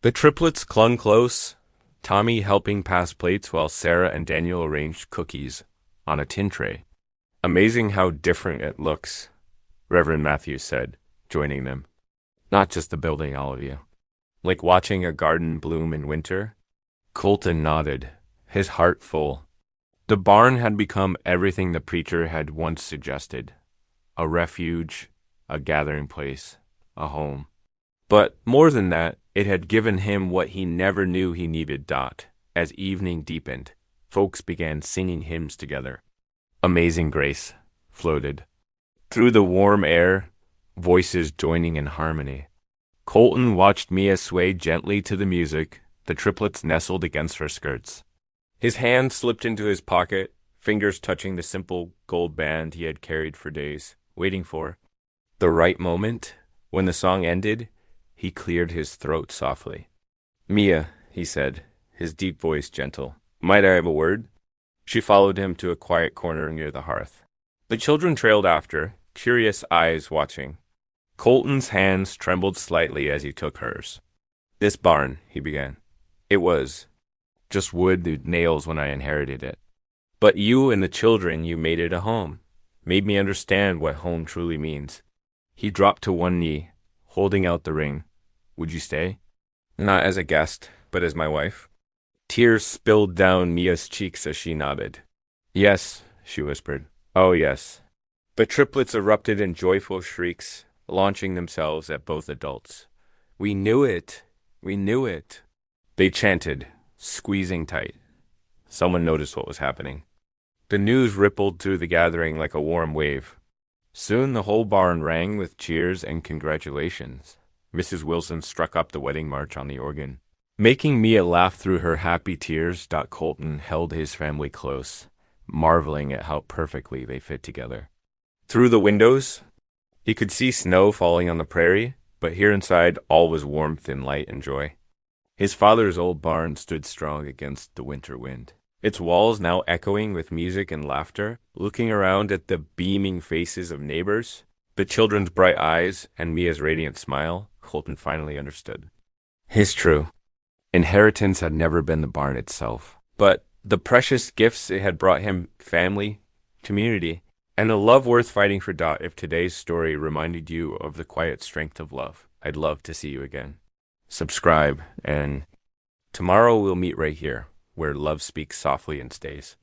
The triplets clung close, Tommy helping pass plates while Sarah and Daniel arranged cookies on a tin tray. Amazing how different it looks, Reverend Matthews said, joining them. Not just the building, all of you. Like watching a garden bloom in winter? Colton nodded, his heart full. The barn had become everything the preacher had once suggested. A refuge, a gathering place, a home. But more than that, it had given him what he never knew he needed. As evening deepened, folks began singing hymns together. Amazing Grace floated through the warm air, voices joining in harmony. Colton watched Mia sway gently to the music, the triplets nestled against her skirts. His hand slipped into his pocket, fingers touching the simple gold band he had carried for days, waiting for the right moment. When the song ended, he cleared his throat softly. "Mia," he said, his deep voice gentle, "might I have a word?" She followed him to a quiet corner near the hearth. The children trailed after, curious eyes watching. Colton's hands trembled slightly as he took hers. "This barn," he began. "It was just wood and nails when I inherited it. But you and the children, you made it a home. Made me understand what home truly means." He dropped to one knee, holding out the ring. "Would you stay? Not as a guest, but as my wife?" Tears spilled down Mia's cheeks as she nodded. "Yes," she whispered. "Oh, yes." The triplets erupted in joyful shrieks, launching themselves at both adults. "We knew it! We knew it!" They chanted, squeezing tight. Someone noticed what was happening. The news rippled through the gathering like a warm wave. Soon the whole barn rang with cheers and congratulations. Mrs. Wilson struck up the wedding march on the organ. Making Mia laugh through her happy tears, Colton held his family close, marveling at how perfectly they fit together. Through the windows, he could see snow falling on the prairie, but here inside all was warmth and light and joy. His father's old barn stood strong against the winter wind, its walls now echoing with music and laughter. Looking around at the beaming faces of neighbors, the children's bright eyes, and Mia's radiant smile, Colton finally understood. His true inheritance had never been the barn itself, but the precious gifts it had brought him: family, community, and a love worth fighting for. If today's story reminded you of the quiet strength of love, I'd love to see you again. Subscribe, and tomorrow we'll meet right here, where love speaks softly and stays.